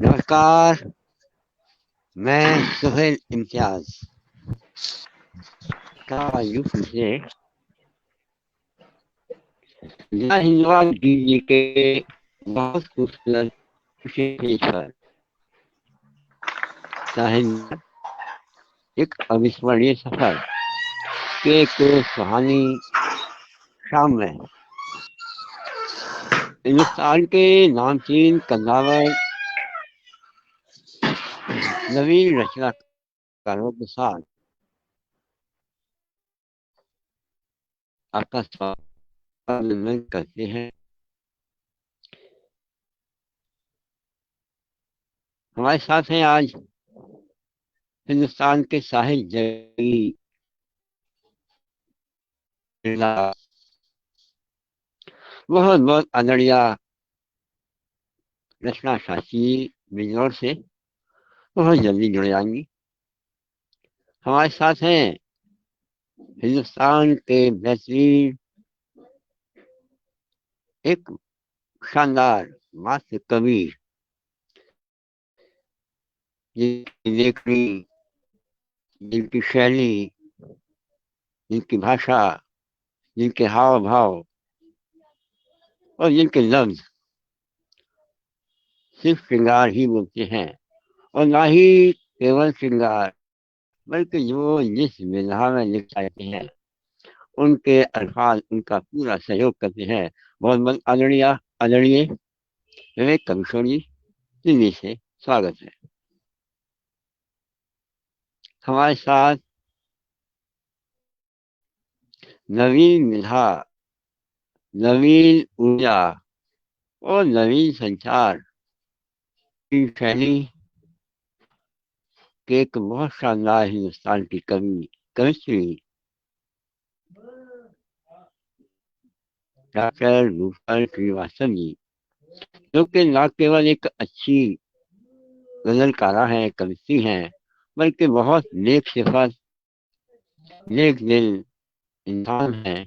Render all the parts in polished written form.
नमस्कार। मैं सुहेल इम्तियाज का यूं से हिंदुवाद जी के बहुत खूबसूरत विशेष पर साहित्य एक अविस्मरणीय सफर के एक सुहानी शाम में हिंदुस्तान के नामचीन कन्नावर नवीन रचनाकारों के साथ आपका स्वागत करते हैं। हमारे साथ हैं आज हिंदुस्तान के साहिल जगी बहुत बहुत अनड़िया रचना शास्त्री बिजनौर से बहुत जल्दी जुड़ जाएंगी। हमारे साथ हैं हिंदुस्तान के बेहतरीन एक शानदार मास्य कवि जिनकी लेखनी, जिनकी शैली, जिनकी भाषा, जिनके हाव भाव और जिनके लफ्ज सिर्फ श्रृंगार ही बोलते हैं, और ना ही केवल श्रृंगार बल्कि जो जिस विधा में लिख पाते हैं उनके अल्फाज उनका पूरा सहयोग करते हैं। बहुत बहुत आदरणीय विवेक कमिश्नरी दिल्ली से स्वागत है। हमारे साथ नवीन विधा, नवीन ऊर्जा और नवीन संचार की शैली के एक बहुत शानदार हिंदुस्तान की कविश्री डॉक्टर भूपेंद्र श्रीवास्तव जी, जो कि न केवल एक अच्छी गजलकारा है, कवित्री हैं, बल्कि बहुत नेक सिफत, नेक दिल इंसान है।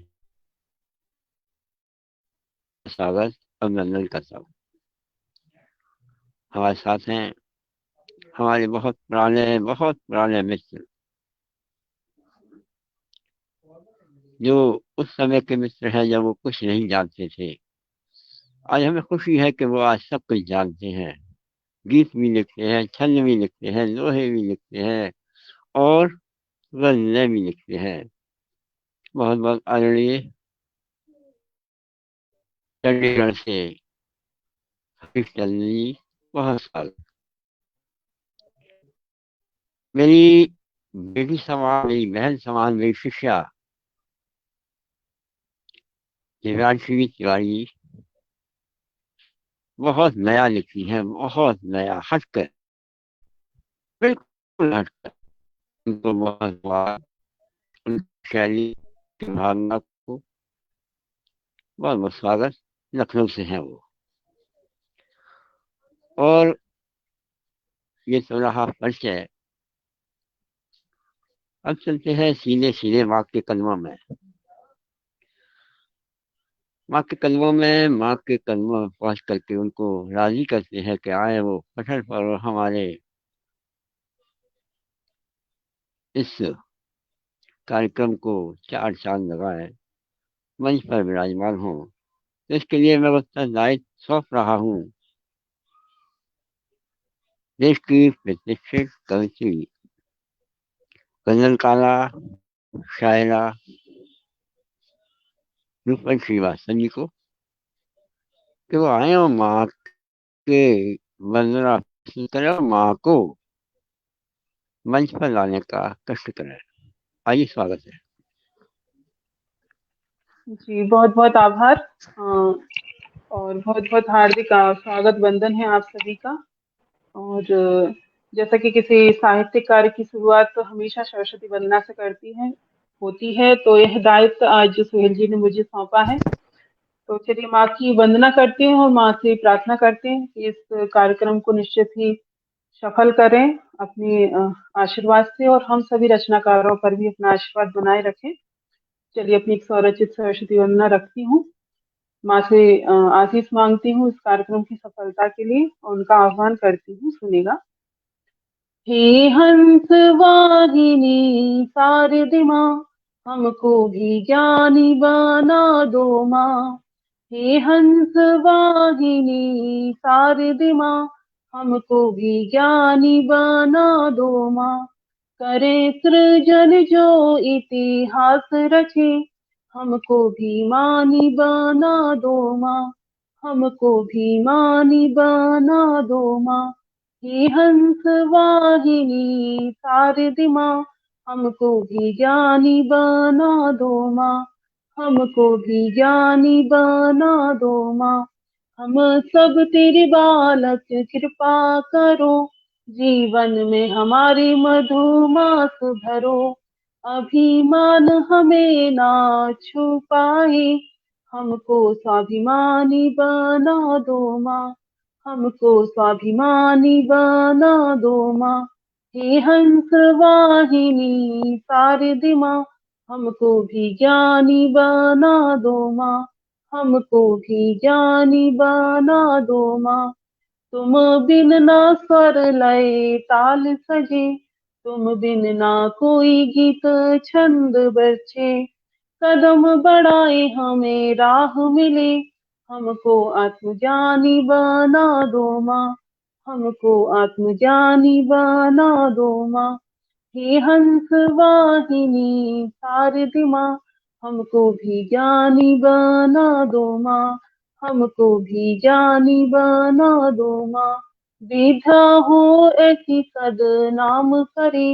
स्वागत अभिनंदन करता हूँ। हमारे साथ हैं हमारे बहुत पुराने मित्र, जो उस समय के मित्र हैं जब वो कुछ नहीं जानते थे। आज हमें खुशी है कि वो आज सब कुछ जानते हैं, गीत भी लिखते हैं, छंद भी लिखते हैं, लोहे भी लिखते हैं और गजलें भी लिखते हैं। बहुत बहुत आदरणीय चंडीगढ़ से हरीश चंद्र जी, बहुत साल मेरी बेटी समान, मेरी बहन समान, मेरी शिष्या दिव्यांशी तिवारी बहुत नया लिखी है, बहुत नया हटकर, बिल्कुल हटकर। उनको बहुत बहुत उनकी शैली की भावना को बहुत बहुत स्वागत। लखनऊ से हैं वो। और ये तो रहा परिचय। अब चलते हैं सीधे सीधे माँ के कदमों में। माँ के कदमों में, माँ के कदमों में पहुंच करके उनको राजी करते हैं कि आए वो पटल पर और हमारे इस कार्यक्रम को चार चांद लगाए, मंच पर विराजमान हो। तो इसके लिए मैं उत्तरदायित्व सौंप रहा हूँ देश की प्रतिष्ठित कवित्री, गजलकारा, शायरा रूपन श्रीवास्तव जी को, कि वो आए और माँ के वंदना करें और माँ को मंच पर लाने का कष्ट करें। आइए, स्वागत है। जी, बहुत बहुत आभार। और बहुत बहुत हार्दिक स्वागत वंदन है आप सभी का। और जैसा कि किसी साहित्यिक कार्य की शुरुआत तो हमेशा सरस्वती वंदना से होती है, तो यह दायित्व आज सुहेल जी ने मुझे सौंपा है। तो चलिए माँ की वंदना करते हैं और माँ से प्रार्थना करते हैं कि इस कार्यक्रम को निश्चित ही सफल करें अपनी आशीर्वाद से, और हम सभी रचनाकारों पर भी अपना आशीर्वाद बनाए रखें। चलिए अपनी एक स्वरचित सरस्वती वंदना रखती हूँ। माँ से आशीष मांगती हूँ इस कार्यक्रम की सफलता के लिए और उनका आह्वान करती हूँ, सुनेगा। हे हंस वाहिनी शारदे माँ, हमको भी ज्ञानी बना दो माँ। हे हंस वाहिनी शारदे माँ, हमको भी ज्ञानी बना दो माँ। करे सृजन जो इतिहास रचे, हमको भी मानी बना दो माँ। हमको भी मानी बना दो माँ। हे हंस वाहिनी शारदे माँ, हमको भी ज्ञानी बना दो माँ। हमको भी ज्ञानी बना दो माँ। हम सब तेरे बालक, कृपा करो, जीवन में हमारे मधुमास भरो। अभिमान हमें ना छुपाए, हमको स्वाभिमानी बना दो माँ। हमको स्वाभिमानी बना दो माँ। हे हंस वाहिनी शारदे माँ, हमको भी ज्ञानी बना दो माँ। हमको भी ज्ञानी बना दो माँ। तुम बिन ना स्वर लय ताल सजे, तुम बिन ना कोई गीत छंद बचे। कदम बढ़ाए हमें राह मिले, हमको आत्मज्ञानी बना दो माँ। हमको आत्मज्ञानी बना दो माँ। हे हंस वाहिनी शारदे माँ, हमको भी ज्ञानी बना दो माँ। हमको भी ज्ञानी बना दो माँ। विद्या हो ऐसी सदनाम करे,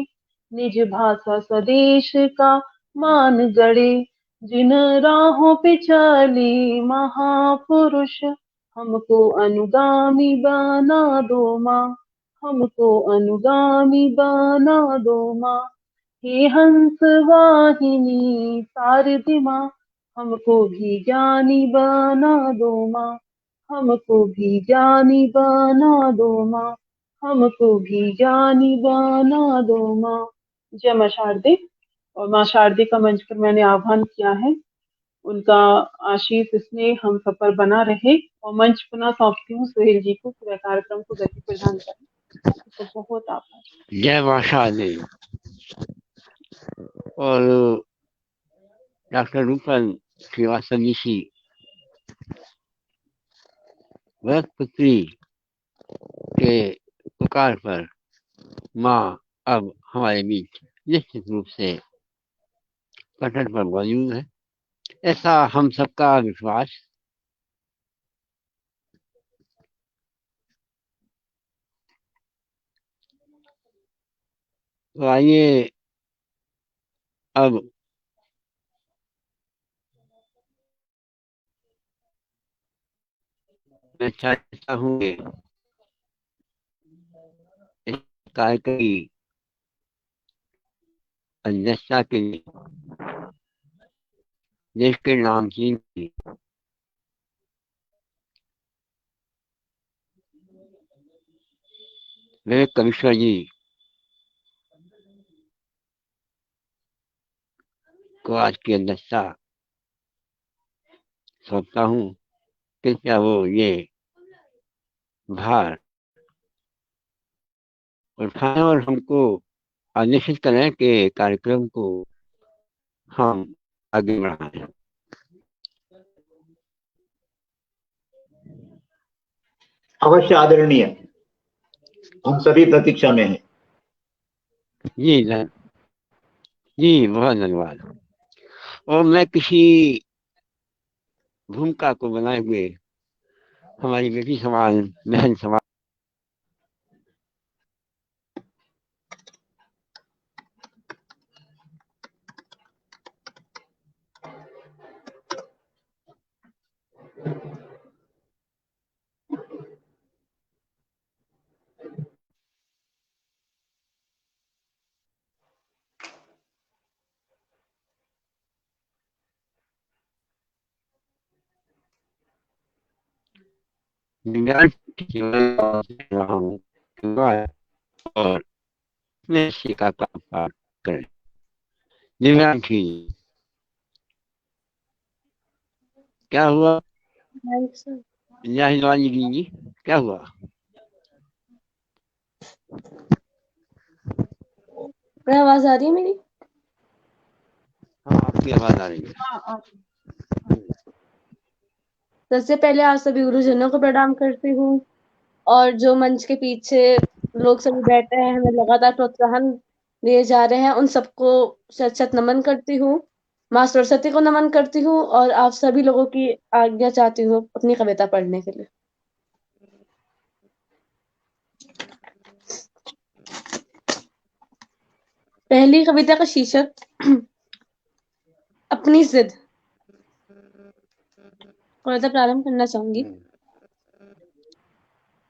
निज भाषा स्वदेश का मान गढ़े। जिन राहों पे चली महापुरुष, हमको अनुगामी बना दो माँ। हमको अनुगामी बना दो माँ। हे हंस वाहिनी शारदे माँ, हमको भी ज्ञानी बना दो माँ। हमको भी ज्ञानी बना दो माँ। हमको भी ज्ञानी बना दो माँ। जय माँ शारदे। और माँ शारदे का मंच पर मैंने आह्वान किया है, उनका आशीष स्नेह हम सब पर बना रहे। और मंच पुनः सौंपती हूँ सुहेल जी को, पूरे कार्यक्रम को गति प्रदान करें। आपको बहुत आभार। जय माशा दी। और डॉक्टर रूपन श्रीवास्तव जी की वरक पुत्री के पुकार पर माँ अब हमारे बीच निश्चित रूप से पटल पर मौजूद है, ऐसा हम सबका विश्वास। तो आइए अब मैं चाहता हूँ कि इस कार्यक्रम की अध्यक्षता के लिए देश के नामचीन की विवेक कमिश्नर जी को आज की अध्यक्षता सौंपता हूँ। कृपया वो ये भार उठाएं और हमको आदेशित करें कि कार्यक्रम को हम आगे बढ़ाएं। अवश्य आदरणीय, हम सभी प्रतीक्षा में हैं। जी बहुत धन्यवाद। और मैं किसी भूमिका को बनाए हुए हमारी बेटी समान, बहन समान विज्ञान रहा हूँ और मैं शिक्षा का पाठ करें। दिव्यांशी क्या हुआ? जय जी, क्या हुआ? आवाज आ रही है मेरी? हाँ, आपकी आवाज आ रही है। हाँ, सबसे पहले आप सभी गुरुजनों को प्रणाम करती हूँ, और जो मंच के पीछे लोग सभी बैठे हैं, हमें लगातार प्रोत्साहन दिए जा रहे हैं, उन सबको शत शत नमन करती हूँ। माँ सरस्वती को नमन करती हूँ, और आप सभी लोगों की आज्ञा चाहती हूँ अपनी कविता पढ़ने के लिए। पहली कविता का शीर्षक अपनी जिद। कविता प्रारंभ करना चाहूंगी।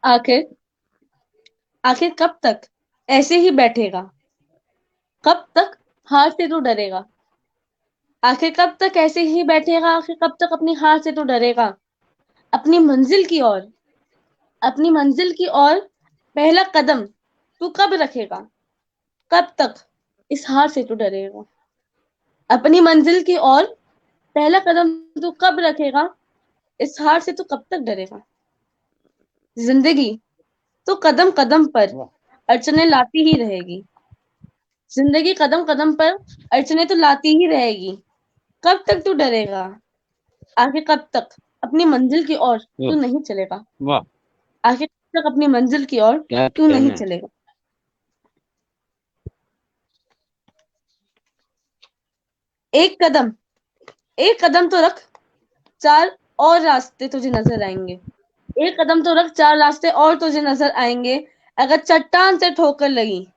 आखिर आखिर कब तक ऐसे ही बैठेगा? कब तक हार से तू डरेगा? आखिर कब तक ऐसे ही बैठेगा? आखिर कब तक अपनी हार से तू डरेगा? अपनी मंजिल की ओर, अपनी मंजिल की ओर पहला कदम तू कब रखेगा? कब तक इस हार से तू डरेगा? अपनी मंजिल की ओर पहला कदम तू कब रखेगा? इस हार से तू कब तक डरेगा? जिंदगी तो कदम कदम पर अड़चने लाती ही रहेगी। जिंदगी कदम कदम पर अड़चने तो लाती ही रहेगी। कब तक तू डरेगा? आखिर कब तक अपनी मंजिल की ओर तू नहीं चलेगा? वाह, आखिर कब तक अपनी मंजिल की ओर क्या तू नहीं कहना है। चलेगा? एक कदम तो रख, चार और रास्ते तुझे नजर आएंगे। एक कदम तो रख, चार रास्ते और तुझे नजर आएंगे। अगर चट्टान से ठोकर लगी,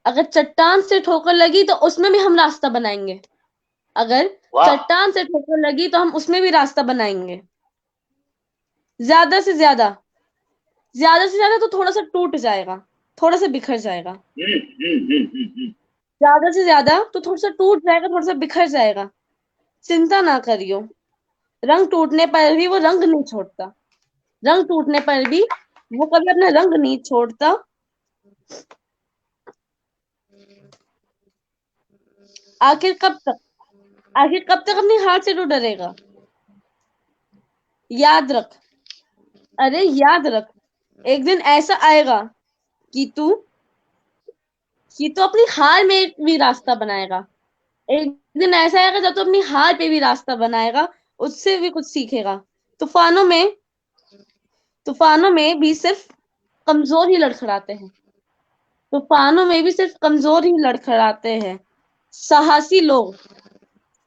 अगर चट्टान से ठोकर लगी तो उसमें भी हम रास्ता बनाएंगे। अगर वाह। चट्टान से ठोकर लगी तो हम उसमें भी रास्ता बनाएंगे। ज्यादा से ज्यादा, ज्यादा से ज्यादा तो थोड़ा सा टूट जाएगा, थोड़ा सा बिखर जाएगा। ज्यादा से ज्यादा तो थोड़ा सा टूट जाएगा, थोड़ा सा बिखर जाएगा। चिंता ना करियो, रंग टूटने पर भी वो रंग नहीं छोड़ता। रंग टूटने पर भी वो कभी अपना रंग नहीं छोड़ता। आखिर कब तक, आखिर कब तक अपनी हार से तू डरेगा? याद रख, अरे याद रख, एक दिन ऐसा आएगा कि तू अपनी हार में भी रास्ता बनाएगा। एक दिन ऐसा आएगा जब तू अपनी हार पे भी रास्ता बनाएगा, उससे भी कुछ सीखेगा। तूफानों में, तूफानों में भी सिर्फ कमजोर ही लड़खड़ाते हैं। तूफानों में भी सिर्फ कमजोर ही लड़खड़ाते हैं। साहसी लोग,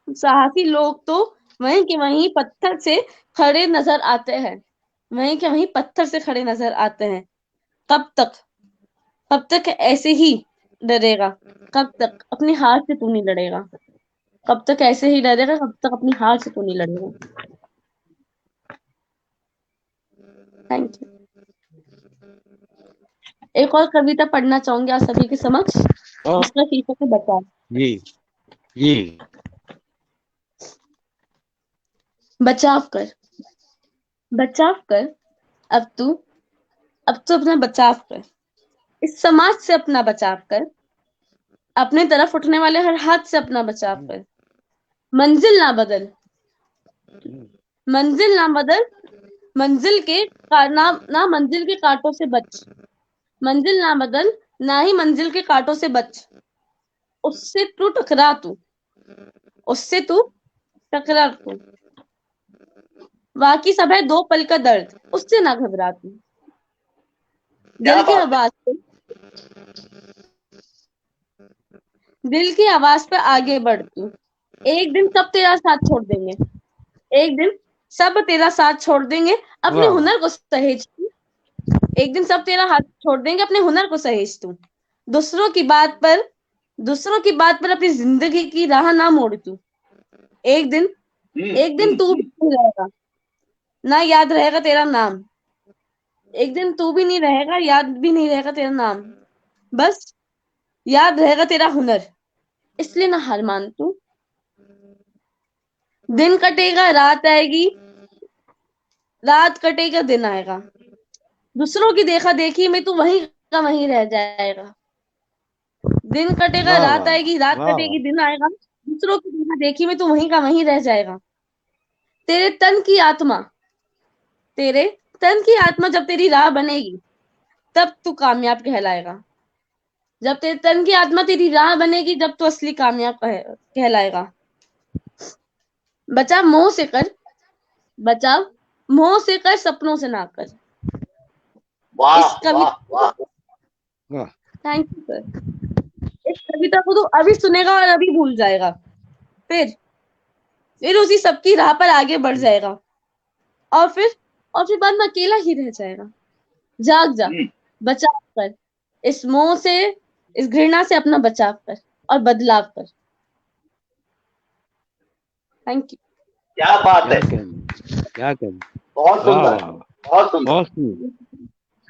साहसी लोग तो वहीं के वहीं पत्थर से खड़े नजर आते हैं। वहीं के वहीं पत्थर से खड़े नजर आते हैं। कब तक, कब तक ऐसे ही डरेगा? कब तक अपनी हार से तू नहीं लड़ेगा? कब तक ऐसे ही डरेगा? कब तक अपनी हार से तू नहीं लड़ेगा? Thank you. एक और कविता पढ़ना चाहूंगी आप सभी के समक्ष, जिसका शीर्षक है बचाव। जी जी। बचाव कर, बचाव कर, अब तू अपना बचाव कर। इस समाज से अपना बचाव कर। अपने तरफ उठने वाले हर हाथ से अपना बचाव कर। मंजिल ना बदल, मंजिल ना बदल, मंजिल के ना मंजिल के कांटों से बच। मंजिल ना बदल, ना ही मंजिल के कांटों से बच। उससे तू टकरा, तू उससे तू टकरा तू। बाकी सब है दो पल का दर्द, उससे ना घबरा तू। क्या दिल की बात है। आवाज पे, दिल की आवाज पे आगे बढ़ तू। एक दिन सब तेरा साथ छोड़ देंगे। एक दिन सब तेरा साथ छोड़ देंगे, अपने वाह वाह। हुनर को सहेज तू। एक दिन सब तेरा हाथ छोड़ देंगे, अपने हुनर को सहेज तू। दूसरों की बात पर, दूसरों की बात पर अपनी जिंदगी की राह ना मोड़ तू। एक दिन, एक दिन तू भी नहीं रहेगा, ना याद रहेगा तेरा नाम। एक दिन तू भी नहीं रहेगा, याद भी नहीं रहेगा तेरा नाम। बस याद रहेगा तेरा हुनर, इसलिए ना हार मान तू। दिन कटेगा रात आएगी, रात कटेगा दिन आएगा। दूसरों की देखा देखी में तू वहीं का वहीं रह जाएगा। दिन कटेगा वाह रात वाह आएगी, रात वाह वाह। कटेगी दिन आएगा। दूसरों की देखा देखी में तू वहीं का वहीं रह जाएगा। तेरे तन की आत्मा, तेरे तन की आत्मा जब तेरी राह बनेगी तब तू कामयाब कहलाएगा। जब तेरे तन की आत्मा तेरी राह बनेगी जब तू असली कामयाब कहलाएगा। बचा मोह से कर, बचा मोह से कर, सपनों से ना कर। वाह इस कविता वाह वाह। वाह थैंक यू सर। इस कविता को तो अभी सुनेगा और अभी भूल जाएगा, फिर उसी सबकी राह पर आगे बढ़ जाएगा और फिर बाद में अकेला ही रह जाएगा। जाग जा, बचाव कर, इस मोह से, इस घृणा से अपना बचाव कर और बदलाव कर। Thank you. क्या बात क्या है, कहना, क्या कहना। बहुत वाह सुंदर, वाह वाह, बहुत सुंदर। बहुत सुंदर,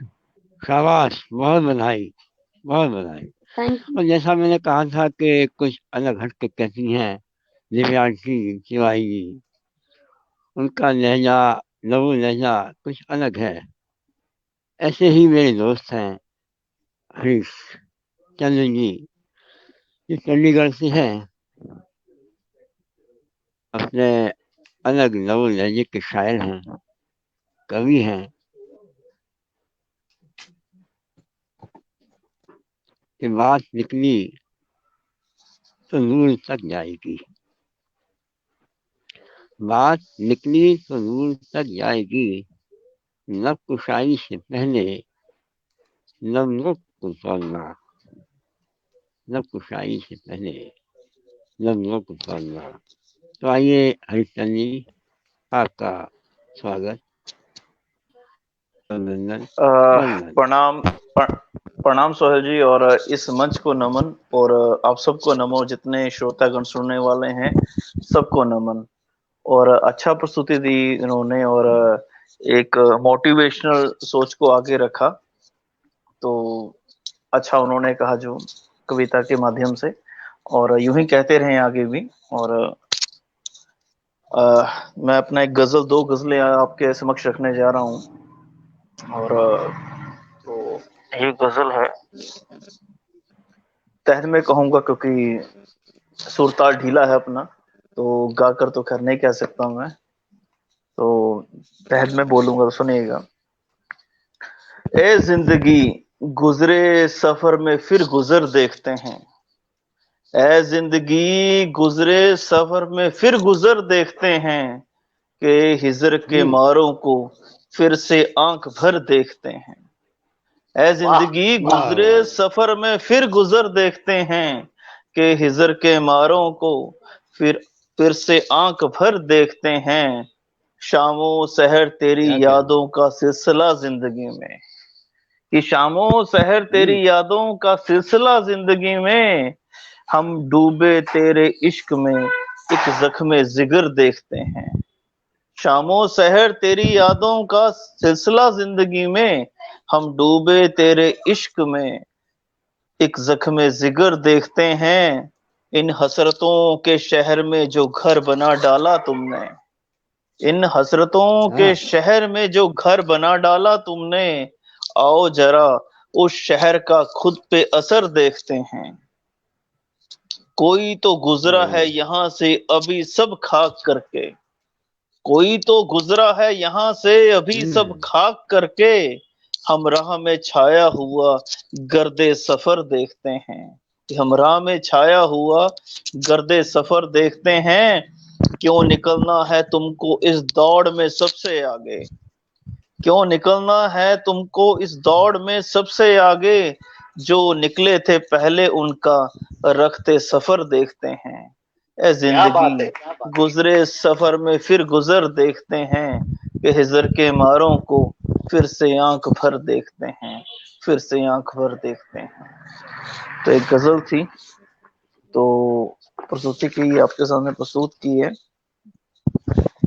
शाबाश, बहुत बधाई, बहुत बधाई। Thank you. और जैसा मैंने कहा था कि कुछ अलग हट के कहती हैं दिव्यांशी शिवाई जी, उनका लहजा, लघु लहजा कुछ अलग है। ऐसे ही मेरे दोस्त हैं हरीश चंद्र जी, ये चंडीगढ़ से हैं, अपने अलग लघु लहजे के शायर हैं, कवि हैं। कि बात निकली तो दूर तक जाएगी, बात निकली तो दूर तक जाएगी, लब कुशाई से पहले लफ्ज़ों को तोड़ना, लब कुशाई से पहले लफ्ज़ों को तोड़ना। तो आइए हरिचंद जी, आपका स्वागत, अभिनंदन, वंदन। प्रणाम सोहेल जी, और इस मंच को नमन, और आप सबको नमो, जितने श्रोतागण सुनने वाले हैं सबको नमन। और अच्छा प्रस्तुति दी इन्होंने, और एक मोटिवेशनल सोच को आगे रखा, तो अच्छा उन्होंने कहा जो कविता के माध्यम से, और यूं ही कहते रहे आगे भी। और मैं अपना एक गजल, 2 गजलें आपके समक्ष रखने जा रहा हूं। और तो ये गजल है, तहत में कहूंगा क्योंकि सुरताल ढीला है अपना, तो गाकर तो खैर नहीं कह सकता मैं, तो तहत में बोलूंगा तो सुनिएगा। ए जिंदगी गुजरे सफर में फिर गुजर देखते हैं, ए जिंदगी गुजरे सफर में फिर गुजर देखते हैं, कि हिजर के मारों को फिर से आंख भर देखते हैं। ए जिंदगी गुजरे सफर में फिर गुजर देखते हैं, कि हिजर के मारों को फिर से आंख भर देखते हैं। शामों सहर तेरी यादों का सिलसिला जिंदगी में, कि शामों सहर तेरी यादों का सिलसिला जिंदगी में, हम डूबे तेरे इश्क में एक जख्मे जिगर देखते हैं। शामों सहर तेरी यादों का सिलसिला जिंदगी में, हम डूबे तेरे इश्क में एक जख्मे जिगर देखते हैं। इन हसरतों के शहर में जो घर बना डाला तुमने, इन हसरतों के शहर में जो घर बना डाला तुमने, आओ जरा उस शहर का खुद पे असर देखते हैं। कोई तो गुजरा है यहाँ से अभी सब खाक करके, कोई तो गुजरा है यहाँ से अभी सब खाक करके, हम राह में छाया हुआ गर्दे सफर देखते हैं। हम राह में छाया हुआ गर्दे सफर देखते हैं। क्यों निकलना है तुमको इस दौड़ में सबसे आगे, क्यों निकलना है तुमको इस दौड़ में सबसे आगे, जो निकले थे पहले उनका रखते सफर देखते हैं। ए जिंदगी गुजरे सफर में फिर गुजर देखते हैं, कि हिजर के मारों को फिर से आंख भर देखते हैं, फिर से आंख भर देखते हैं। तो एक गजल थी, तो प्रस्तुति की आपके सामने प्रस्तुत की है।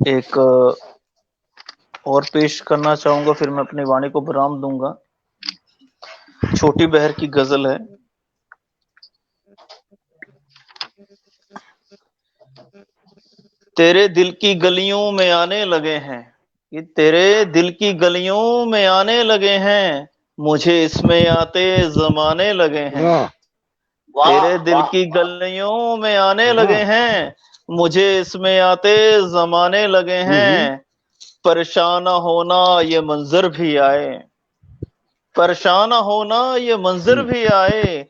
एक और पेश करना चाहूंगा, फिर मैं अपनी वाणी को विराम दूंगा। छोटी बहर की गजल है। तेरे दिल की गलियों में आने लगे हैं, ये तेरे दिल की गलियों में आने लगे हैं, मुझे इसमें आते जमाने लगे हैं। तेरे दिल की गलियों में आने लगे हैं, मुझे इसमें आते जमाने लगे हैं। परेशान होना ये मंजर भी आए, परेशान होना ये मंजर भी आए,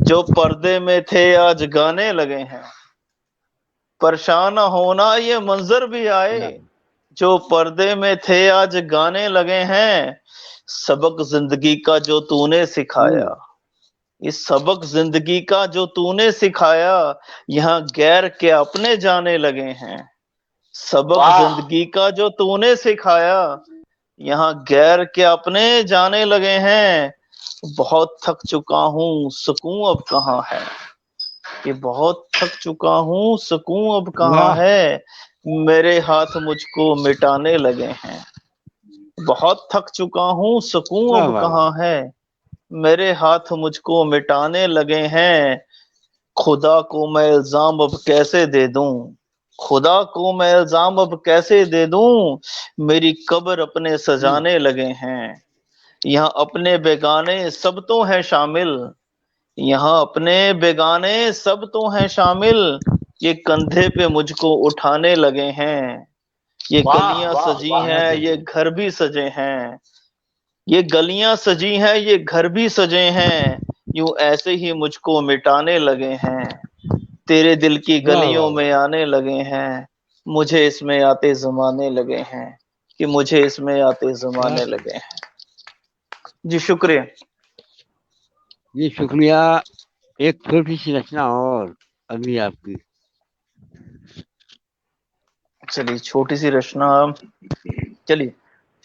जो पर्दे में थे आज गाने लगे हैं। परेशान होना ये मंजर भी आए, जो पर्दे में थे आज गाने लगे हैं। सबक जिंदगी का जो तूने सिखाया, इस सबक जिंदगी का जो तूने सिखाया, यहाँ गैर के अपने जाने लगे हैं। सबक वाह जिंदगी का जो तूने सिखाया, यहाँ गैर के अपने जाने लगे हैं। बहुत थक चुका हूँ सुकून अब कहाँ है, कि बहुत थक चुका हूँ सुकून अब कहाँ वाह है, मेरे हाथ मुझको मिटाने लगे हैं। बहुत थक चुका हूँ सुकून वाह अब वाह कहाँ है, मेरे हाथ मुझको मिटाने लगे हैं। खुदा को मैं इल्जाम अब कैसे दे दूं, खुदा को मैं इल्जाम अब कैसे दे दूं, मेरी कब्र अपने सजाने लगे हैं। यहाँ अपने बेगाने सब तो हैं शामिल, यहाँ अपने बेगाने सब तो हैं शामिल, ये कंधे पे मुझको उठाने लगे हैं। ये वाह गलियां वाह सजी वाह हैं, ये घर भी सजे हैं, ये गलियां सजी हैं, ये घर भी सजे हैं, यूं ऐसे ही मुझको मिटाने लगे हैं। तेरे दिल की वाह गलियों वाह में आने लगे हैं, मुझे इसमें आते जमाने लगे हैं, कि मुझे इसमें आते वाह। जमाने लगे हैं। जी शुक्रिया। जी शुक्रिया। एक छोटी सी रचना और अभी आपकी। चलिए छोटी सी रचना, चलिए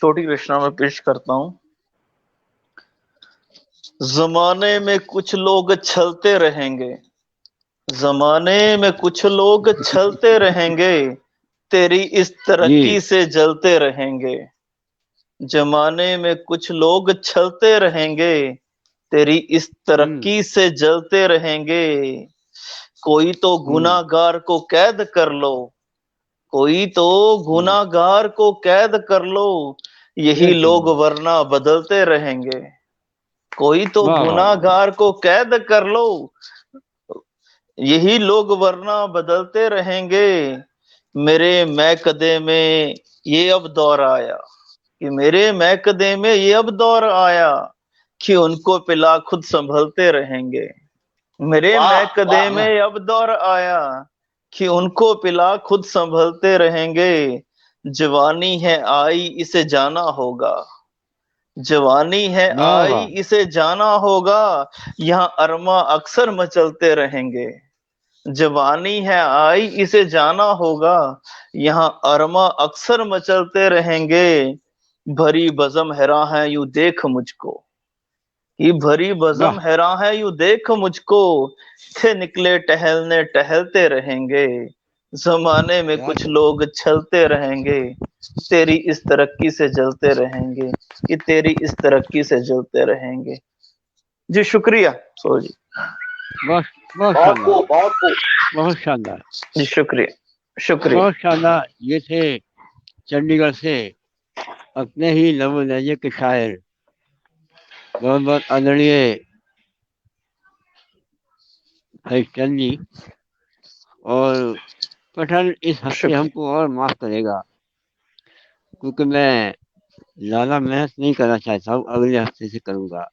छोटी रचना में पेश करता हूँ। जमाने में कुछ लोग छलते रहेंगे, जमाने में कुछ लोग छलते रहेंगे, तेरी इस तरक्की जी से जलते रहेंगे। जमाने में कुछ लोग छलते रहेंगे, तेरी इस तरक्की से जलते रहेंगे। कोई तो गुनाहगार को कैद कर लो, कोई तो गुनाहगार को कैद कर लो, यही लोग बिल्कुल। वरना बदलते रहेंगे। कोई तो वाह वाह वाह। गुनाहगार को कैद कर लो, यही लोग वरना बदलते रहेंगे। मेरे मैकदे में ये अब दौर आया, कि मेरे मैकदे में ये अब दौर आया, कि उनको पिला खुद संभलते रहेंगे। मेरे वाह मैकदे वाह वाह में अब दौर आया, कि उनको पिला खुद संभलते रहेंगे। जवानी है आई इसे जाना होगा, जवानी है वाह आई वाह। इसे जाना होगा, यहाँ अरमा अक्सर मचलते रहेंगे। जवानी है आई इसे जाना होगा, यहाँ अरमा अक्सर मचलते रहेंगे। भरी बज़म हैरां है यूं देख मुझको, ये भरी बज़म वाह हैरां है यूं देख मुझको, थे निकले टहलने टहलते रहेंगे। जमाने में क्या कुछ लोग छलते रहेंगे, तेरी इस तरक्की से जलते रहेंगे, कि तेरी इस तरक्की से जलते रहेंगे। जी शुक्रिया सो जी। बहुत बहुत बहुत शानदार। खूब बहुत खूब। बहुत शानदार। जी शुक्रिया शुक्रिया। बहुत शानदार। ये थे चंडीगढ़ से अपने ही लबो लहजे के शायर बहुत बहुत आदरणीय हरिश्चंद्र जी। और पठन इस हफ्ते शुक्रिया। हमको और माफ करेगा, क्योंकि मैं ज़्यादा मेहनत नहीं करना चाहता हूँ, अगले हफ्ते से करूँगा।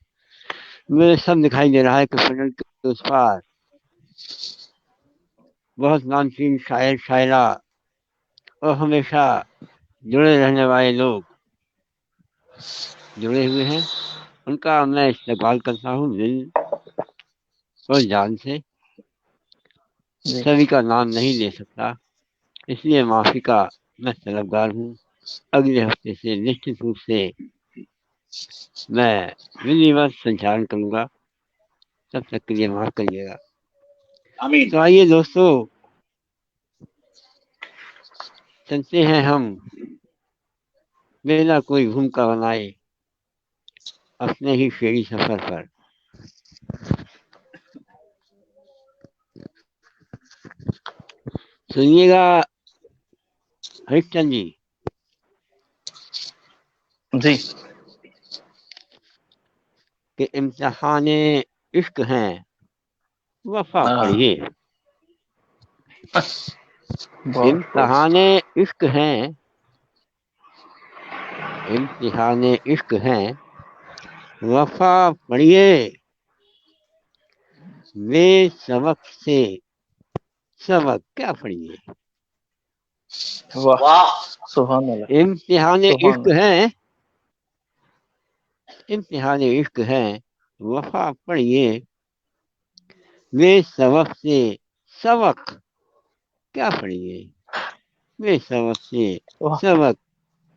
मुझे सब दिखाई दे रहा है कि पठन के उस पार बहुत नामचीन शायर शायरा और हमेशा जुड़े रहने वाले लोग जुड़े हुए हैं। उनका मैं इस्तेमाल करता हूँ दिल और जान से। जी सभी का नाम नहीं ले सकता, इसलिए माफ़ी का मैं तलबगार हूँ। अगले हफ्ते से निश्चित रूप से मैं विधिवत संचालन करूँगा। तब तक के लिए माफ़ करिएगा। आमीन। तो आइए दोस्तों, चलते हैं हम बिना कोई भूमिका बनाए अपने ही फेरी सफर पर। सुनिएगा हरिश्चंद्र जी जी। के इम्तिहाने इश्क हैं, वफा हाँ, पढ़िए। बहुत खूब। इम्तिहाने इश्क हैं, इम्तिहान इश्क है वफा पढ़िए वे सबक से सबक क्या पढ़िए। वाह वाह सुभान अल्लाह इम्तिहान सुभान इश्क है इम्तिहान इश्क है वफा पढ़िए वे सबक से सबक क्या पढ़िए। वे सबक से वाह सबक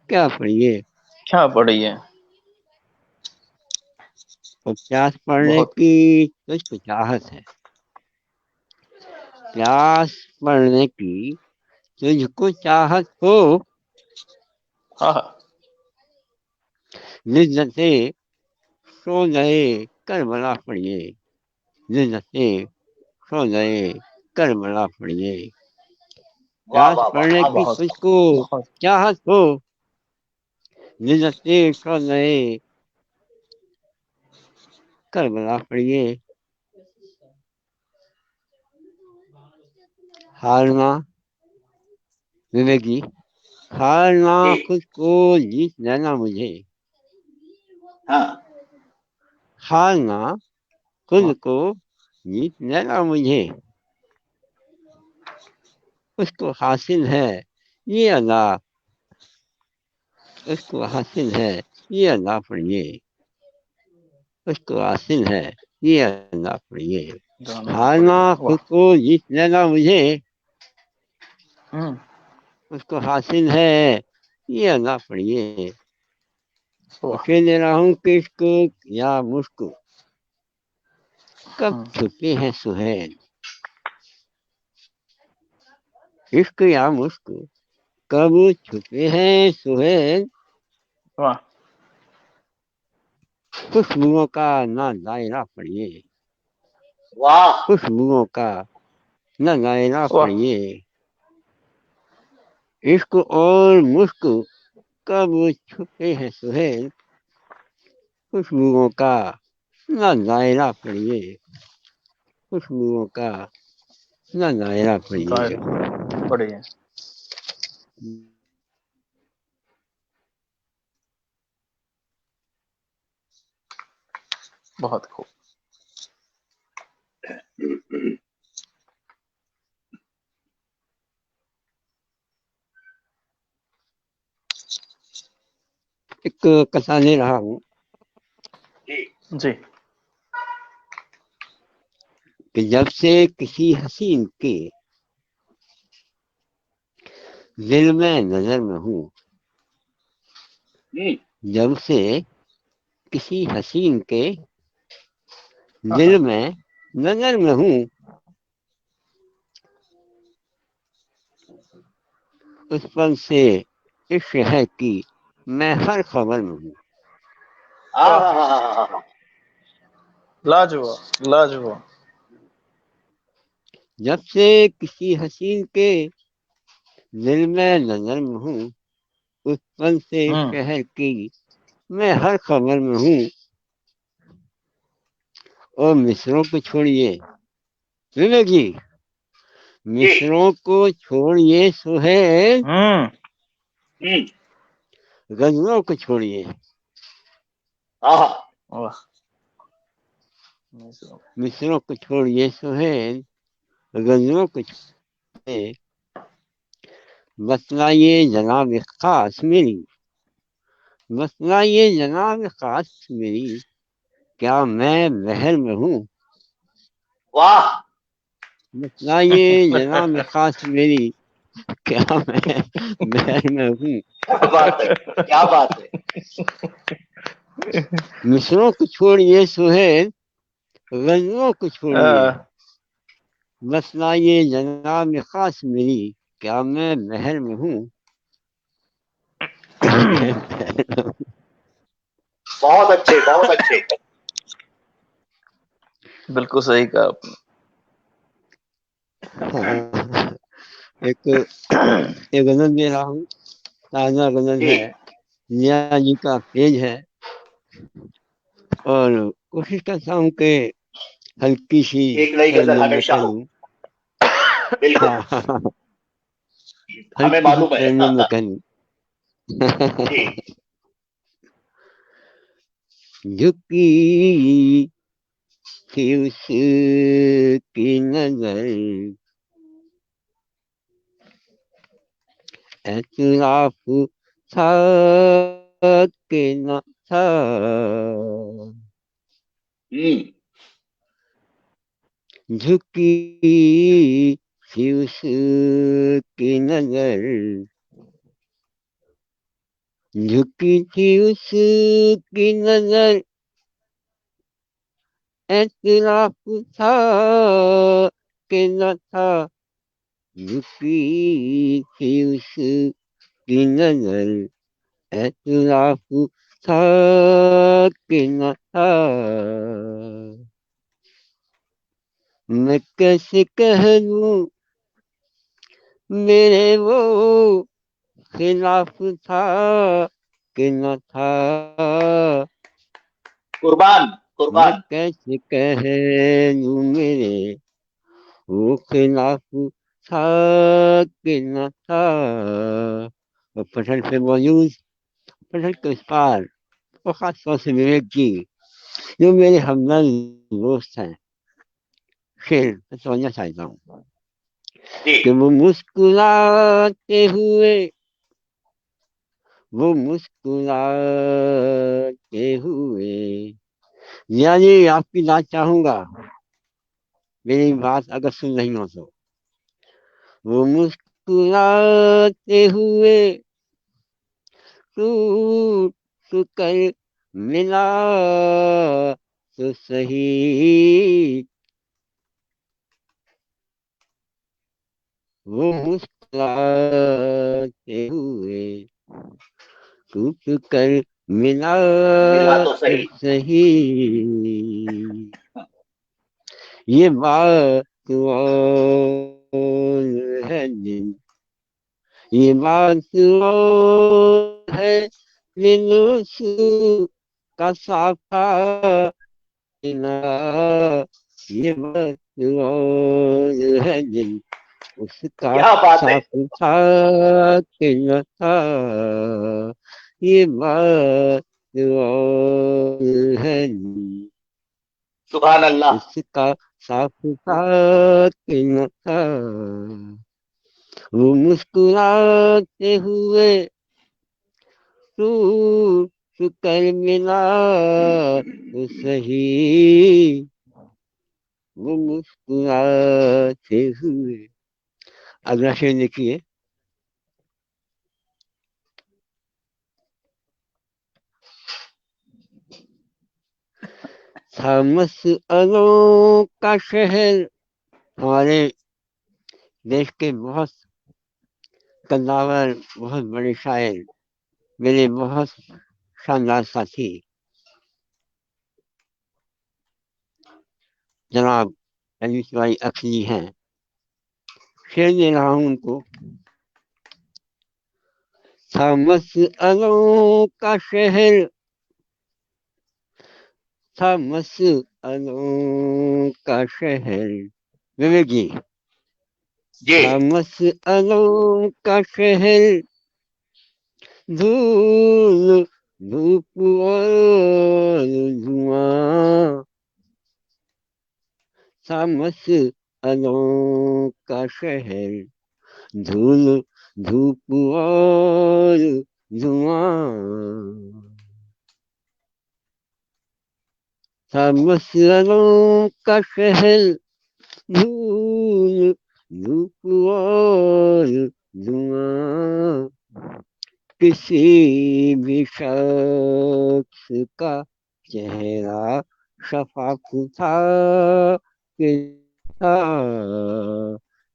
क्या पढ़िए। क्या पढ़ी है और प्यास पढ़ने बहुत की तुझको चाहत है। प्यास पढ़ने की तुझको चाहत हो हाँ हाँ लिज्जते सो गए करबला पढ़िए। लिज्जते सो गए करबला पढ़िए। वाह प्यास वाह वाह पढ़ने क्या की बात बहुत तुझको बहुत चाहत हो लिज्जते सो गए करबला पढ़िए। हारना विवेकी हारना जी खुद को जीत लेना मुझे। हाँ हारना खुद हाँ को जीत लेना मुझे। उसको हासिल है ये अदा उसको हासिल है ये अदा पढ़िए। उसको हासिल है ये अदा पढ़िए। जानना हारना पड़ेगा खुद वाह को जीत लेना मुझे। हम्म उसको हासिल है ये अदा पढ़िए। वाह अकेले रहूं किसको या मुझको कब हम्म छुपे हैं सुहेल। इश्क या मुश्क कब छुपे हैं सुहेल। वाह खुशबुओं का ना दायरा पढ़िए। वाह खुशबुओं का ना दायरा वाह पढ़िए। इश्क और मुश्क कब छुपे हैं सुहेल। खुशबुओं का ना दायरा पढ़िए। खुशबुओं का ना दायरा पढ़िए। दायरा पड़ी है बहुत खूब एक कथा ले रहा हूँ जी जी कि जब से किसी हसीन के दिल में नजर में हूँ। जब से किसी हसीन के हाँ दिल हाँ में नजर में हूँ। उस पल से इश्क है कि मैं हर खबर में हूँ। हाँ वाह हाँ हाँ हाँ हाँ लाजवाब लाजवाब जब से किसी हसीन के दिल में नजर में हूँ। उस पल से इश्क हम्म है कि मैं हर खबर में हूँ। और मिसरों को छोड़िए विवेक जी जी मिसरों को छोड़िए सुहेल। हम्म गजलों को छोड़िए। हाँ हाँ वाह मिसरों को छोड़िए सुहेल। गजलों को छोड़िए। बतलाइए जनाब खास मेरी। बतलाइए जनाब खास मेरी क्या मैं महल में हूँ। वाह बतलाइए जनाब खास मेरी क्या मैं महल में हूँ। क्या बात है क्या बात है मिसरों को छोड़िए सुहेल। गजलों को छोड़िए। बतलाइए जनाब खास मेरी क्या मैं महल में हूँ। क्या मैं महल में हूँ? बहुत अच्छे बहुत अच्छे बिल्कुल सही कहा आपने हाँ, एक एक गजल दे रहा हूँ ताजा गजल जी है। जिया जी का पेज है और कोशिश करता हूँ कि हल्की सी एक नई गजल तरन्नुम में हमेशा हो करूँ। बिल्कुल हाँ हाँ हाँ, हमें हल्की सी मालूम है तरन्नुम में करूँ। जी झुकी थी उसकी नजर, एतराफ था कि न था, झुकी थी उसकी नजर, झुकी थी उसकी नजर, एतराफ था कि न था, झुकी थी उसकी नजर, एतराफ था कि न था। मैं कैसे कह दूं मेरे वो खिलाफ था कि न था, कुर्बान मैं कुर्बान। कैसे कह दूं मेरे वो खिलाफ था कि न था। और पठन से मौजूद, पठन के उस पार, और खास तौर से विवेक जी जो मेरे हमदर्द दोस्त हैं, शेर मैं समझना चाहता हूँ जी कि वो मुस्कुराते हुए, वो मुस्कुराते हुए, यानी आपकी बात चाहूंगा, मेरी बात अगर सुन रही हो तो, वो मुस्कुराते हुए टूट कर मिला तो सही, वो मुस्कुराते हुए टूट कर मिला मिला तो तो सही। सही, ये बात और है दिन, ये बात और है दिन का साफा ना, ये बात और है दिन उसका क्या बात है, साफ था कि न था, ये बात और है सुभान अल्लाह। उसका साफ था कि न था। वो मुस्कुराते हुए टूट कर मिला तो सही, वो मुस्कुराते हुए। अगला शेर देखिए। था मसअलों का शहर, हमारे देश के बहुत कद्दावर, बहुत बड़े शायर, मेरे बहुत शानदार साथी जनाब अलीस भाई अखली हैं। शेर दे रहा हूँ उनको। था मसअलों का शहर, था मसअलों का शहर, विवेक जी, जी था मसअलों का शहर, धूल धूप और धुआं, था मसअलों का शहर, धूल धूप और धुआं, था मसअलों का शहर, धूल धूप और धुआं, किसी भी शख्स का चेहरा शफाफ था कि था,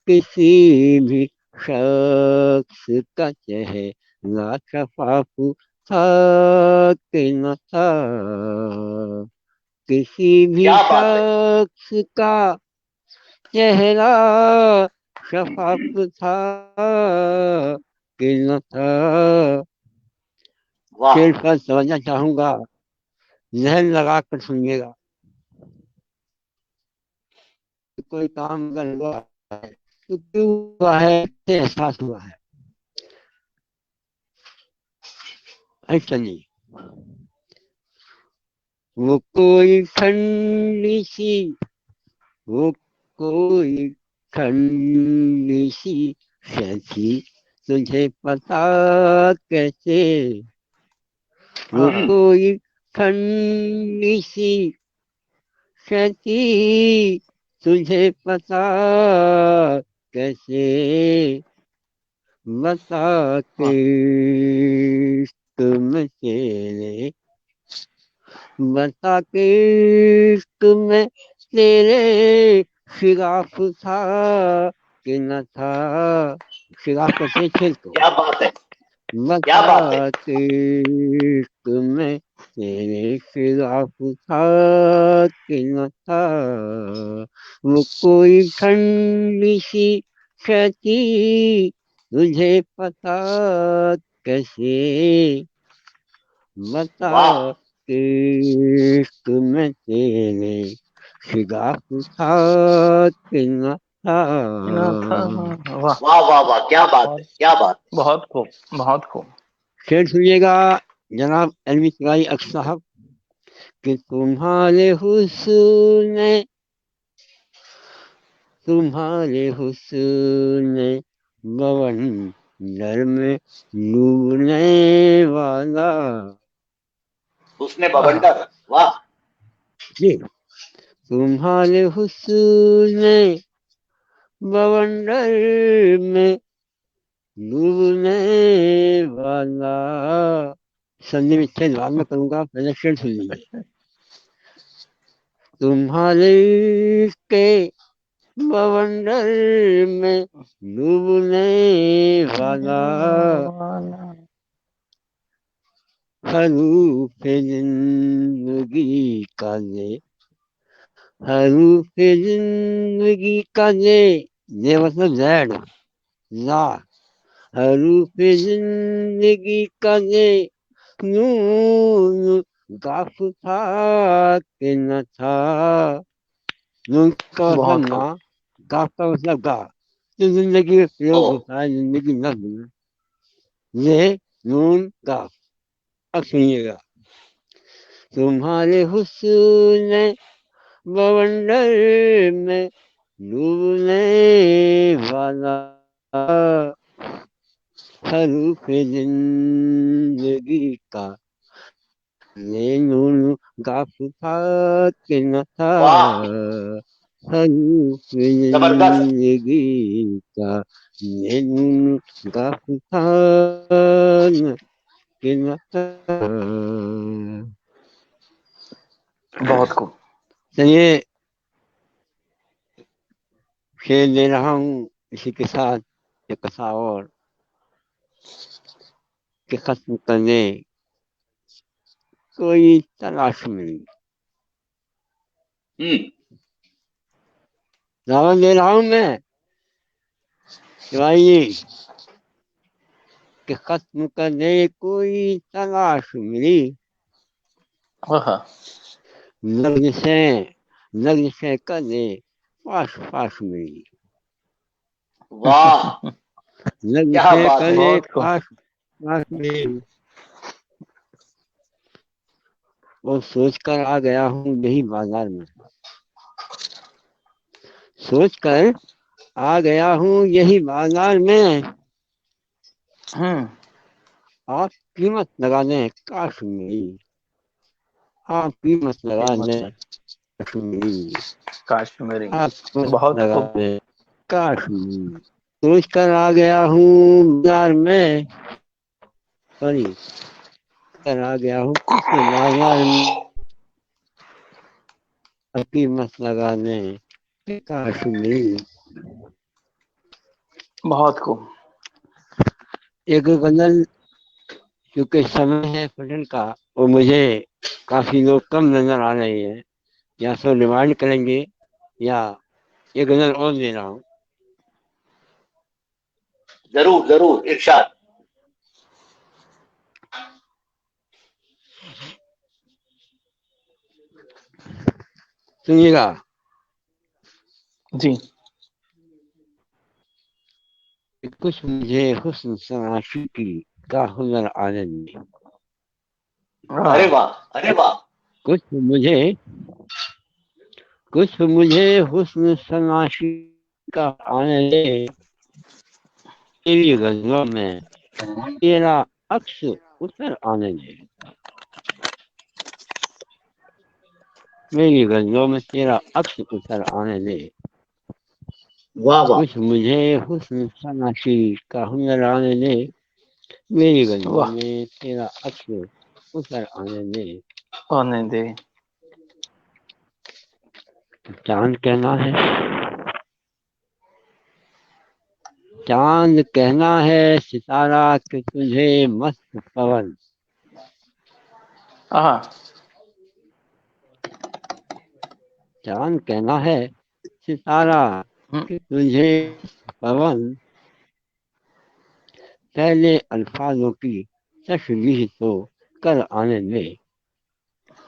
किसी भी शख्स का चेहरा शफाफ था कि न था, किसी भी क्या बात है, शख्स का चेहरा शफाफ था कि न था। वाह। शेर पर समझना चाहूंगा, जहन लगा कर सुनिएगा। कोई काम अगर हुआ है तो क्यों हुआ है, कैसे एहसास हुआ है, ऐसा नहीं। वो कोई ठंडी सी, वो कोई ठंडी सी शहर तुझे पता कैसे, वो हाँ कोई ठंडी सी शहर तुझे पता कैसे, बता के हाँ तुम तेरे, बता के तुम्हें तेरे खिलाफ था कि न था, खिलाफ करते खेल को, क्या बात है, क्या बात है। बता के तुम्हें तेरे खिलाफ था कि न था, वो कोई ठंडी सी क्षति तुझे पता कैसे, बता वाह के तुम्हें तेरे खिलाफ था कि न था। ना था। वाह, वाह वाह वाह, क्या बात है, बहुत क्या बात है। बहुत खूब, बहुत खूब। शेर सुनिएगा जनाब एलवी सगाई अख्तर साहब, कि तुम्हारे हुस्न बवंडर में डूबने वाला। उसने आहा, बवंडर, वाह। जी, तुम्हारे हुस्न बवंडर में डूबने वाला। संधि विच्छेद बाद में करूंगा, पहले शेर सुन लीजिए। तुम्हारे के बवंडर में डूबने वाला, हरूफ जिंदगी का ले, हरूफ जिंदगी का ले मतलब जैड ला, हरूफ जिंदगी का ले, नून गाफ था कि न था, नून का मतलब बहुत ना, खूब। गाफ का मतलब गा, तो जिंदगी में ओ प्रयोग होता है, जिंदगी लफ्ज में, ये नून गाफ। अब सुनिएगा, तुम्हारे हुस्न बवंडर में डूबने वाला, हरूफ जिंदगी का ये नून गाफ था कि न था, वाह, हरूफ जबरदस्त। जिंदगी का ये नून गाफ था कि न था। बहुत खूब। चलिए शेर ले रहा हूँ इसी के साथ एक कथा और, कि खत्म करने कोई तलाश मिली। दावा दे रहा हूँ मैं शिवाजी, कि खत्म करने कोई तलाश मिली, आहा, लग्न से करने पास पास मिली, वाह, लग्न क्या से बात है। करने बहुत खूब। पास पास मिली, वो सोच कर आ गया हूँ यही बाजार में, सोच कर आ गया हूँ यही बाजार में, हम्म, आप कीमत लगाने काश्मीरी, आप कीमत लगाने कीमत में काश्मीरी, काश्मीरी। आप कीमत बहुत खूब। लगाने काश्मीरी, सोच कर आ गया हूँ बाजार में, सॉरी कर आ गया हूँ किसी बाजार में, आप कीमत लगाने काश्मीरी। बहुत खूब। एक गजल, क्योंकि समय है पठन का, वो मुझे काफी लोग कम नजर आ रहे हैं, या तो रिमाइंड करेंगे या एक गजल और दे रहा हूँ। जरूर जरूर, इरशाद। सुनिएगा, जी। कुछ मुझे हुस्न तराशी की का हुनर आनंद, अरे हाँ, वाह, अरे वाह। कुछ मुझे हुस्न सनाशी का आने दे, तेरी गजलों में तेरा अक्स उतर आने दे, मेरी गजलों में तेरा अक्स उतर आने दे। वाह वाह कुछ मुझे हुस्न सनाशी का हुनर आने दे, मेरी गजलों वाह में तेरा अक्स उतर आने दे। आने दे। चांद कहना है, चांद कहना है सितारा कि तुझे मस्त पवन, हाँ चांद कहना है सितारा कि तुझे पवन, पहले अल्फाजों की तशरीह तो कर आने दे,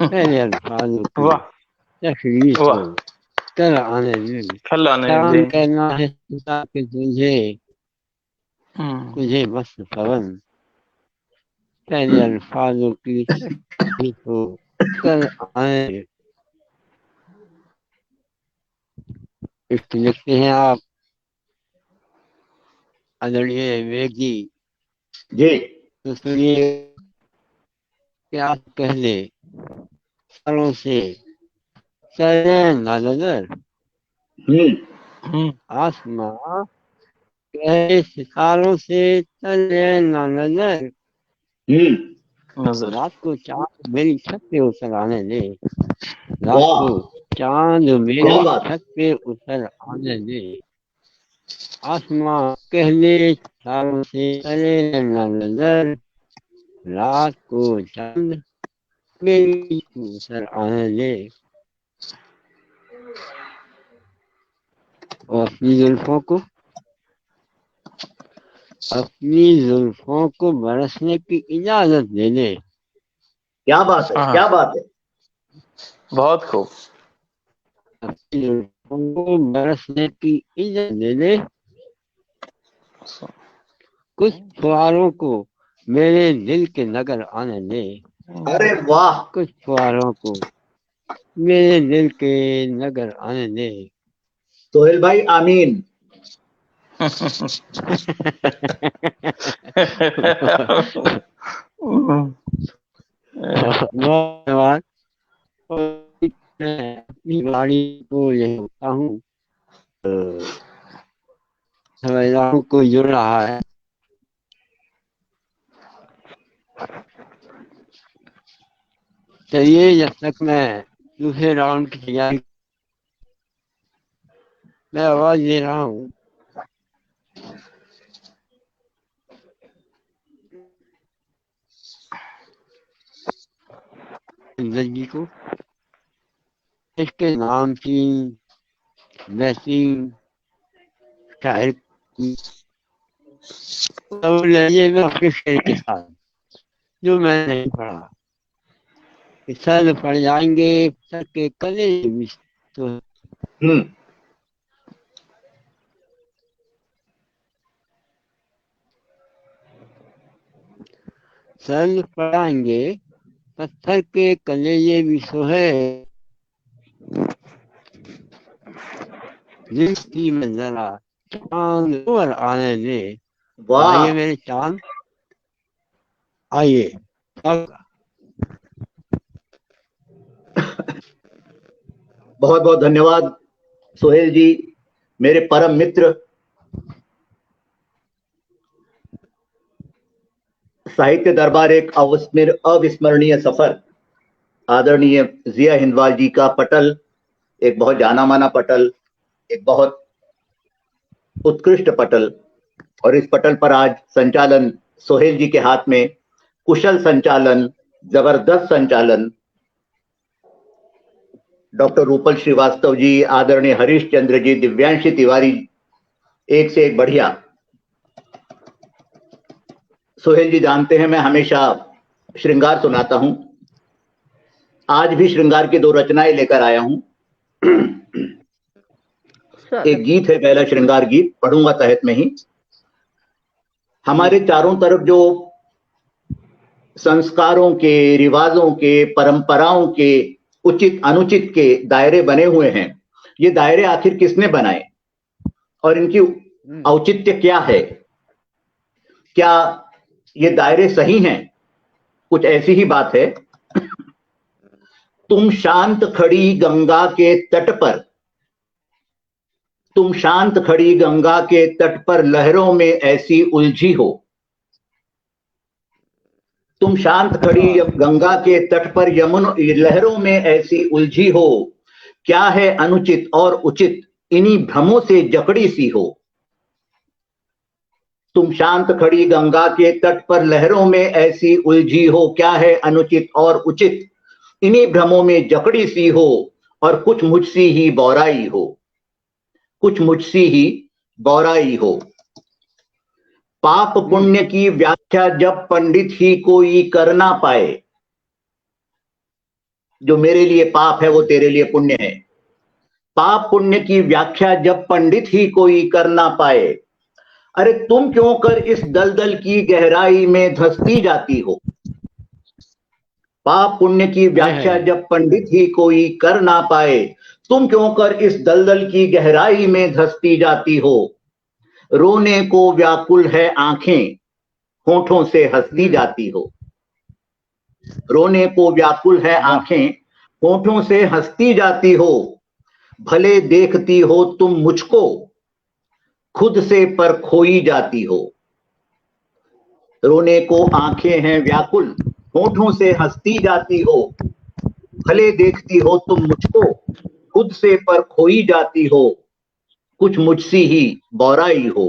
पहले अल्फाजों की वाह तशरीह तो वाह कर आने दे। खल आने दे। चांद कहना है सितारा कि तुझे हम्म, मस्त पवन, पहले अल्फाजों की तशरीह तो कर आने दे। इसको लिखते हैं आप आदरणीय विवेक जी। जी। तो सुनिए, क्या पहले सालों से चले ना नजर, हम्म आसमां पहले सितारों से चले ना नजर, नजर। रात को चांद मेरी छत पे उतर आने दे, रात वाह को चांद क्या मेरी बात छत पे उतर आने दे, आसमां पहले सितारों से चले ना नजर, रात को चांद मेरी छत पे उतर आने दे। और अपनी जुल्फों को बरसने की इजाजत दे दे, क्या बात है, हाँ क्या बात है। बहुत खूब। अपनी जुल्फों को बरसने की इजाजत दे दे, कुछ फुहारों को मेरे दिल के नगर आने दे, अरे वाह कुछ फुहारों को मेरे दिल के नगर आने दे। सोहेल भाई, आमीन। बहुत धन्यवाद। मैं अपनी गाड़ी को यही होता हूँ, समझदारों को जुड़ रहा है। चलिए, जब तक मैं दूसरे राउंड की तैयारी, मैं आवाज दे रहा हूँ। जिंदगी को इसके नामचीन बेहतरीन शायर की तो लड़िए में आपके शेर के साथ, जो मैंने नहीं पढ़ा, कि सर पड़ जाएंगे सर के कले भी तो हम्म सर पड़ाएंगे पत्थर के कलेजे भी सोहे, जिसकी में जरा चांद और आने दे। वाह आइए मेरे चांद, आइए। बहुत बहुत धन्यवाद सोहेल जी, मेरे परम मित्र। साहित्य दरबार एक अविस्मरणीय सफर। आदरणीय जिया हिंदवाल जी का पटल, एक बहुत जाना माना पटल, एक बहुत उत्कृष्ट पटल, और इस पटल पर आज संचालन सोहेल जी के हाथ में, कुशल संचालन, जबरदस्त संचालन डॉक्टर रूपल श्रीवास्तव जी, आदरणीय हरीश चंद्र जी, दिव्यांशी तिवारी, एक से एक बढ़िया। सोहेल जी जानते हैं मैं हमेशा श्रृंगार सुनाता हूं, आज भी श्रृंगार की दो रचनाएं लेकर आया हूं। एक गीत है, पहला श्रृंगार गीत पढ़ूंगा तहत में ही। हमारे चारों तरफ जो संस्कारों के, रिवाजों के, परंपराओं के, उचित अनुचित के दायरे बने हुए हैं, ये दायरे आखिर किसने बनाए और इनकी औचित्य क्या है? क्या ये दायरे सही हैं? कुछ ऐसी ही बात है, तुम शांत खड़ी गंगा के तट पर, तुम शांत खड़ी गंगा के तट पर लहरों में ऐसी उलझी हो, तुम शांत खड़ी गंगा के तट पर लहरों में ऐसी उलझी हो, क्या है अनुचित और उचित इन्हीं भ्रमों से जकड़ी सी हो। तुम शांत खड़ी गंगा के तट पर लहरों में ऐसी उलझी हो, क्या है अनुचित और उचित इन्हीं भ्रमों में जकड़ी सी हो, और कुछ मुझसी ही बौराई हो, कुछ मुझसी ही बौराई हो। पाप पुण्य की व्याख्या जब पंडित ही कोई कर ना पाए, जो मेरे लिए पाप है वो तेरे लिए पुण्य है, पाप पुण्य की व्याख्या जब पंडित ही कोई कर ना पाए, अरे तुम क्यों कर इस दलदल की गहराई में धंसती जाती हो। पाप पुण्य की व्याख्या जब पंडित ही कोई कर ना पाए, तुम क्यों कर इस दलदल की गहराई में धंसती जाती हो। रोने को व्याकुल है आंखें, होठों से हंसती जाती हो। रोने को व्याकुल है आंखें, होठों से हंसती जाती हो। भले देखती हो तुम मुझको, खुद से पर खोई जाती हो। रोने को आंखें हैं व्याकुल, होठों से हंसती जाती हो। भले देखती हो तुम मुझको, खुद से पर खोई जाती हो। कुछ मुझसी ही बौराई हो।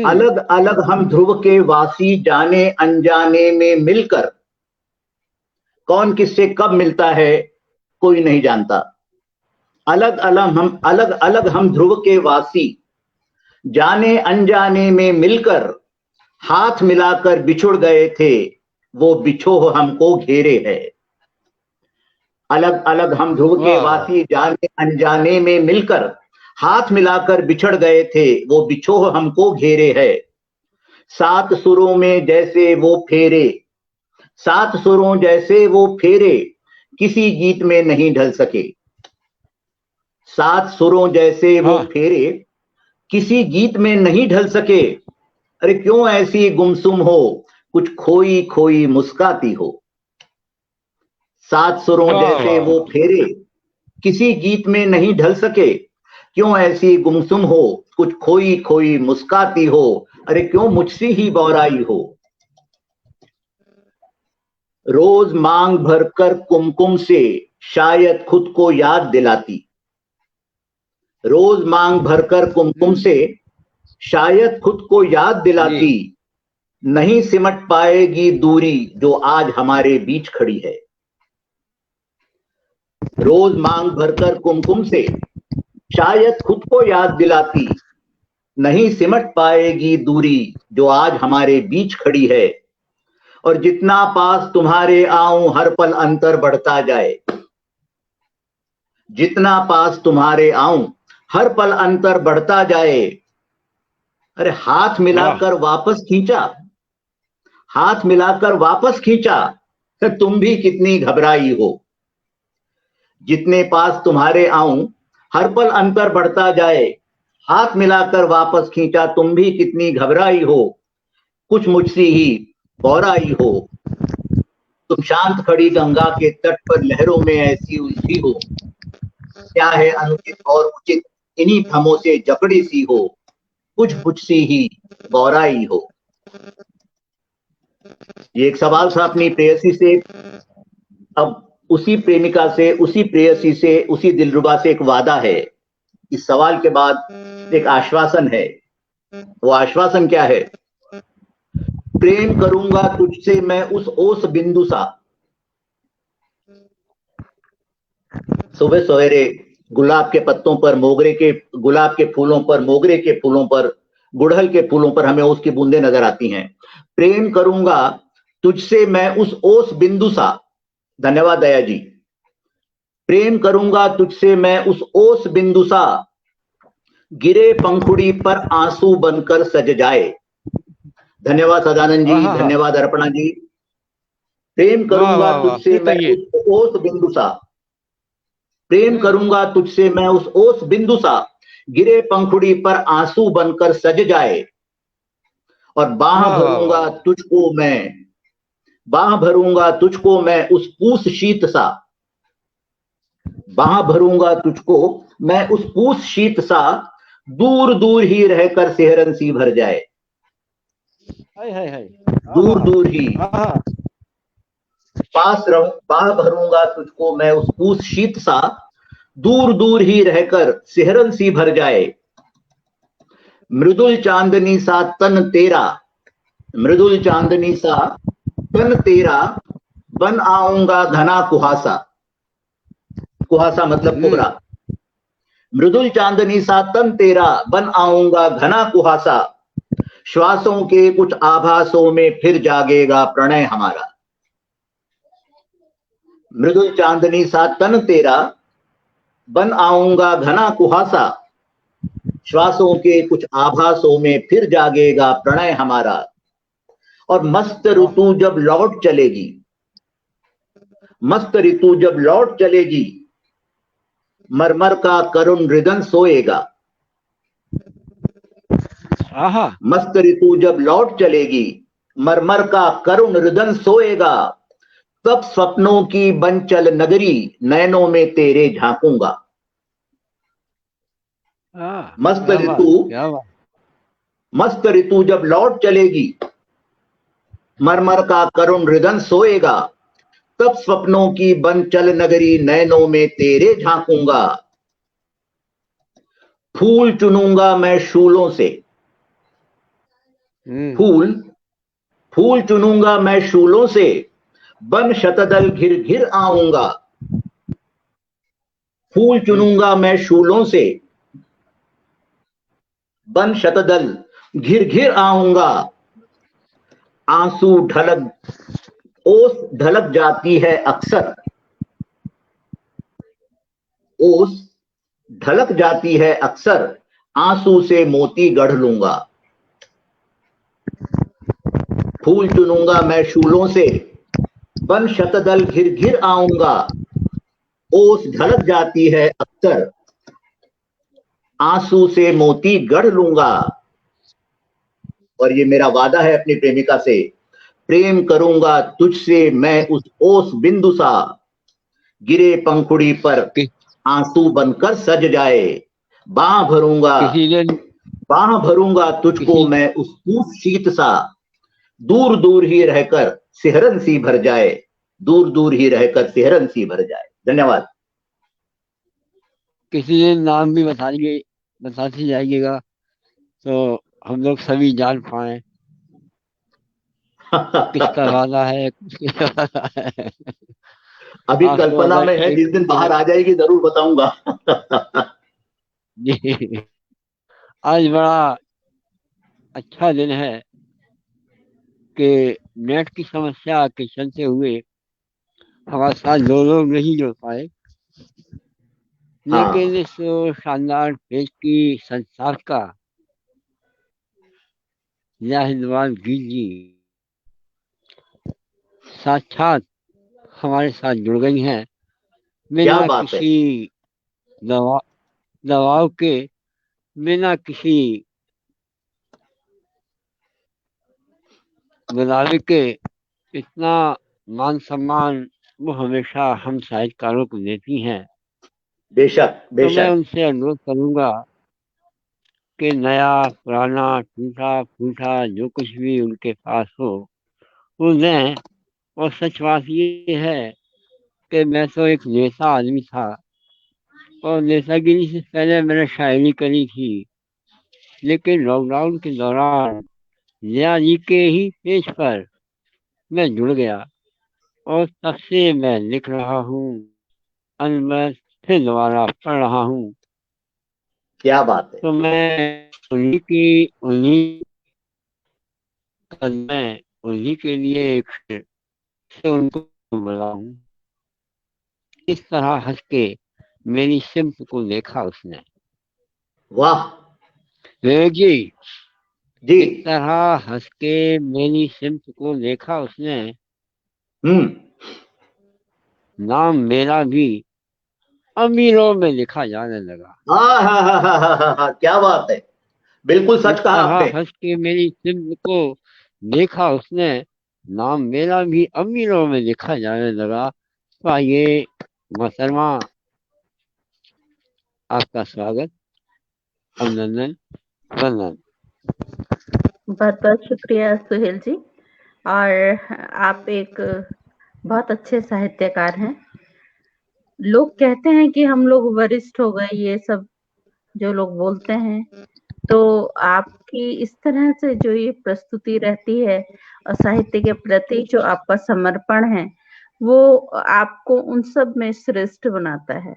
अलग अलग हम ध्रुव के वासी, जाने अनजाने में मिलकर, कौन किससे कब मिलता है कोई नहीं जानता। अलग अलग हम ध्रुव के वासी, जाने अनजाने में मिलकर, हाथ मिलाकर बिछुड़ गए थे, वो बिछोह हमको घेरे है। अलग अलग हम ध्रुव के वासी, जाने अनजाने में मिलकर, हाथ मिलाकर बिछड़ गए थे, वो बिछोह हमको घेरे है। सात सुरों में जैसे वो फेरे, सात सुरों जैसे वो फेरे, किसी गीत में नहीं ढल सके। सात सुरों जैसे वो फेरे, किसी गीत में नहीं ढल सके। अरे क्यों ऐसी गुमसुम हो, कुछ खोई खोई मुस्काती हो। सात सुरों जैसे वो फेरे, किसी गीत में नहीं ढल सके। क्यों ऐसी गुमसुम हो, कुछ खोई खोई मुस्काती हो। अरे क्यों मुझसी ही बौराई हो। रोज मांग भरकर कुमकुम से, शायद खुद को याद दिलाती। रोज मांग भरकर कुमकुम से, शायद खुद को याद दिलाती। नहीं सिमट पाएगी दूरी, जो आज हमारे बीच खड़ी है। रोज मांग भरकर कुमकुम से, शायद खुद को याद दिलाती। नहीं सिमट पाएगी दूरी, जो आज हमारे बीच खड़ी है। और जितना पास तुम्हारे आऊं, हर पल अंतर बढ़ता जाए। जितना पास तुम्हारे आऊं, हर पल अंतर बढ़ता जाए। अरे हाथ मिलाकर वापस खींचा, हाथ मिलाकर वापस खींचा, तो तुम भी कितनी घबराई हो। जितने पास तुम्हारे आऊं, हर पल अंतर बढ़ता जाए। हाथ मिलाकर वापस खींचा, तुम भी कितनी घबराई हो। कुछ मुझसी ही बौराई हो। तुम शांत खड़ी गंगा के तट पर लहरों में ऐसी उलझी हो, क्या है अनुचित और उचित इन्हीं भ्रमों से जकड़ी सी हो। कुछ मुझसी ही बौराई हो। ये एक सवाल था अपनी प्रेयसी से। अब उसी प्रेमिका से, उसी प्रेयसी से, उसी दिलरुबा से एक वादा है। इस सवाल के बाद एक आश्वासन है। वो आश्वासन क्या है? प्रेम करूंगा तुझसे मैं उस ओस बिंदु सा। सुबह सवेरे गुलाब के पत्तों पर, गुलाब के फूलों पर, मोगरे के फूलों पर, गुड़हल के फूलों पर हमें ओस की बूंदें नजर आती हैं। प्रेम करूंगा तुझसे मैं उस ओस बिंदु सा। धन्यवाद दया जी। प्रेम करूंगा तुझसे मैं उस ओस बिंदु सा, गिरे पंखुड़ी पर आंसू बनकर सज जाए। धन्यवाद सदानंद जी, हाँ। धन्यवाद अर्पणा जी। प्रेम वाह करूंगा वाह वाह, तुझसे फिर मैं कहिए। उस ओस बिंदु सा, प्रेम करूंगा तुझसे मैं उस ओस बिंदु सा, गिरे पंखुड़ी पर आंसू बनकर सज जाए। और वाह वाह वाह। बाह भरूंगा तुझको मैं उस पूस शीत सा, बाह भरूंगा तुझको मैं उस पूस शीत सा, दूर दूर ही रहकर सिहरन सी भर जाए। हाय हाय हाय। दूर दूर ही आहा। पास रहूं, बाह भरूंगा तुझको मैं उस पूस शीत सा, दूर दूर ही रहकर सिहरन सी भर जाए। मृदुल चांदनी सा तन तेरा, मृदुल चांदनी सा तन तेरा, बन आऊंगा घना कुहासा, कुहासा मतलब कोहरा। मृदुल चांदनी सा तन तेरा, बन आऊंगा घना कुहासा, श्वासों के कुछ आभासों में फिर जागेगा प्रणय हमारा। मृदुल चांदनी सा तन तेरा, बन आऊंगा घना कुहासा, श्वासों के कुछ आभासों में फिर जागेगा प्रणय हमारा। और मस्त ऋतु जब लौट चलेगी, मस्त ऋतु जब लौट चलेगी, मरमर का करुण रिदन सोएगा। आहा। मस्त ऋतु जब लौट चलेगी, मरमर का करुण रिदन सोएगा, तब स्वप्नों की बंचल नगरी नैनों में तेरे झांकूंगा। मस्त क्या ऋतु, बात, क्या बात। मस्त ऋतु जब लौट चलेगी, मरमर का करुण रिदन सोएगा, तब स्वप्नों की बंचल नगरी नैनों में तेरे झांकूंगा। फूल चुनूंगा मैं शूलों से, फूल फूल चुनूंगा मैं शूलों से, बन शतदल घिर घिर आऊंगा। फूल चुनूंगा मैं शूलों से, बन शतदल घिर घिर आऊंगा। आंसू ढलक, ओस ढलक जाती है अक्सर, ओस ढलक जाती है अक्सर, आंसू से मोती गढ़ लूंगा। फूल चुनूंगा मैं शूलों से, बन शतदल घिर घिर आऊंगा। ओस ढलक जाती है अक्सर, आंसू से मोती गढ़ लूंगा। और ये मेरा वादा है अपनी प्रेमिका से, प्रेम करूंगा तुझसे मैं उस ओस बिंदु सा, गिरे पंखुड़ी पर आंसू बनकर सज जाए। बाह भरूंगा, किसी दिन, बाह भरूंगा तुझको मैं उस पूस शीत सा, दूर दूर ही रहकर सिहरन सी भर जाए। दूर दूर ही रहकर सिहरन सी भर जाए। धन्यवाद। किसी दिन नाम भी बताती जाइएगा तो हम लोग सभी जान पाए किसका वादा है, किसका वादा है। अभी आप तो कल्पना में बस है, एक जिस दिन बाहर आ जाएगी जरूर बताऊंगा। जी। आज बड़ा अच्छा दिन है कि नेट की समस्या के चलते हुए हमारे साथ दो लोग नहीं जुड़ पाए, लेकिन इस शानदार पेज की संस्थापका या हिंदवान गीत जी साक्षात हमारे साथ जुड़ गई हैं, क्या बिना बात है। किसी दवा दबाव के, बिना किसी बुलावे के। इतना मान सम्मान वो हमेशा हम साहित्यकारों को देती हैं। बेशक तो मैं बेशक। उनसे अनुरोध करूंगा कि नया पुराना टूटा फूटा जो कुछ भी उनके पास हो वो दें। और सच बात ये है कि मैं तो एक नेता आदमी था और नेतागिरी से पहले मैंने शायरी करी थी, लेकिन लॉकडाउन के दौरान जया जी के ही पेज पर मैं जुड़ गया और तब से मैं लिख रहा हूँ, मैं फिर दोबारा पढ़ रहा हूँ। क्या बात है। तो मैं उन्हीं के लिए एक शेर से उनको बोला हूँ। इस तरह हंस के मेरी सिमत को देखा उसने। वाह। विवेक जी, जी। इस तरह हंस के मेरी सिमत को देखा उसने, हम्म। नाम मेरा भी अमीरों में लिखा जाने लगा। हाँ हाँ हाँ हाँ हाँ हाँ हाँ, क्या बात है, बिल्कुल इस सच कहा तरह आपने। हंस के मेरी सिमत को देखा उसने, नाम मेरा भी अमीरों में लिखा जाने लगा। तो आइए मोहतरमा, आपका स्वागत, अभिनंदन, वंदन। बहुत बहुत शुक्रिया सुहेल जी। और आप एक बहुत अच्छे साहित्यकार हैं। लोग कहते हैं कि हम लोग वरिष्ठ हो गए, ये सब जो लोग बोलते हैं, तो आपकी इस तरह से जो ये प्रस्तुति रहती है और साहित्य के प्रति जो आपका समर्पण है, वो आपको उन सब में श्रेष्ठ बनाता है।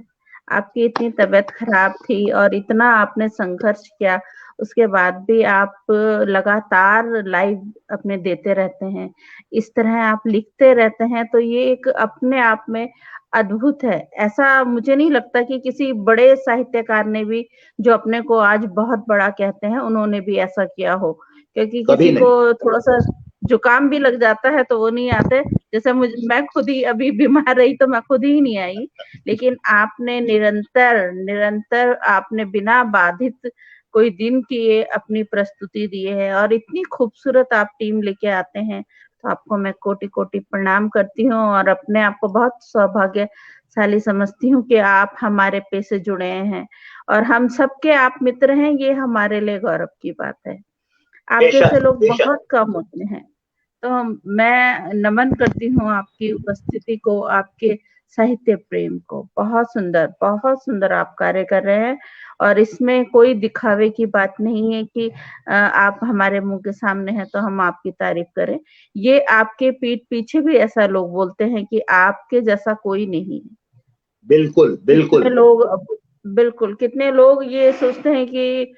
आपकी इतनी तबीयत खराब थी और इतना आपने संघर्ष किया, उसके बाद भी आप लगातार लाइव अपने देते रहते हैं, इस तरह आप लिखते रहते हैं, तो ये एक अपने आप में अद्भुत है। ऐसा मुझे नहीं लगता कि किसी बड़े साहित्यकार ने भी, जो अपने को आज बहुत बड़ा कहते हैं, उन्होंने भी ऐसा किया हो। क्योंकि कभी किसी नहीं। को थोड़ा-सा जुकाम भी लग जाता है तो वो नहीं आते। जैसे मैं खुद ही अभी बीमार रही तो मैं खुद ही नहीं आई। लेकिन आपने निरंतर आपने बिना बाधित कोई दिन किए अपनी प्रस्तुति दी है और इतनी खूबसूरत आप टीम लेके आते हैं, तो आपको मैं कोटि-कोटि प्रणाम करती हूँ और अपने आप को बहुत सौभाग्यशाली समझती हूँ कि आप हमारे पे से जुड़े हैं और हम सबके आप मित्र हैं, ये हमारे लिए गौरव की बात है। आप जैसे बेशक लोग बेशक। बहुत कम होते हैं। तो मैं नमन करती हूँ आपकी उपस्थिति को, आपके साहित्य प्रेम को। बहुत सुंदर आप कार्य कर रहे हैं और इसमें कोई दिखावे की बात नहीं है कि आप हमारे मुँह के सामने हैं तो हम आपकी तारीफ करें। ये आपके पीठ पीछे भी ऐसा लोग बोलते हैं कि आपके जैसा कोई नहीं है। बिल्कुल कितने बिल्कुल। लोग बिल्कुल, कितने लोग ये सोचते हैं कि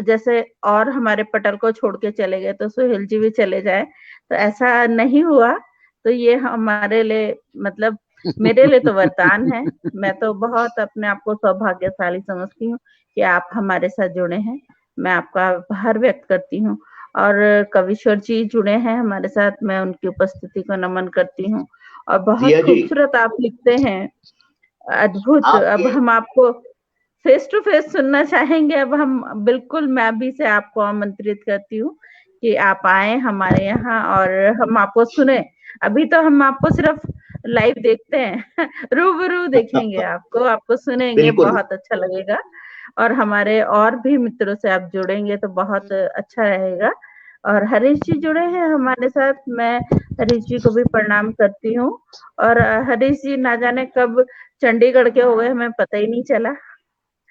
जैसे और हमारे पटल को छोड़ के चले गए तो सुहेल जी भी चले जाएँ, तो ऐसा नहीं हुआ। तो ये हमारे लिए मतलब मेरे लिए तो वरदान है। मैं तो बहुत अपने आप को सौभाग्यशाली समझती हूँ कि आप हमारे साथ जुड़े हैं। मैं आपका आभार व्यक्त करती हूँ और कविश्वर जी जुड़े हैं हमारे साथ, मैं उनकी उपस्थिति को नमन करती हूँ और बहुत जिया जी, खूबसूरत आप लिखते हैं। अद्भुत। अब आपके हम आपको फेस टू फेस सुनना चाहेंगे। अब हम बिल्कुल, मैं अभी से आपको आमंत्रित करती हूँ कि आप आए हमारे यहाँ और हम आपको सुने। अभी तो हम आपको सिर्फ लाइव देखते हैं रूबरू देखेंगे आपको, आपको सुनेंगे, बिल्कुल बहुत अच्छा लगेगा और हमारे और भी मित्रों से आप जुड़ेंगे तो बहुत अच्छा रहेगा। और हरीश जी जुड़े हैं हमारे साथ, मैं हरीश जी को भी प्रणाम करती हूँ और हरीश जी ना जाने कब चंडीगढ़ के हो गए, हमें पता ही नहीं चला,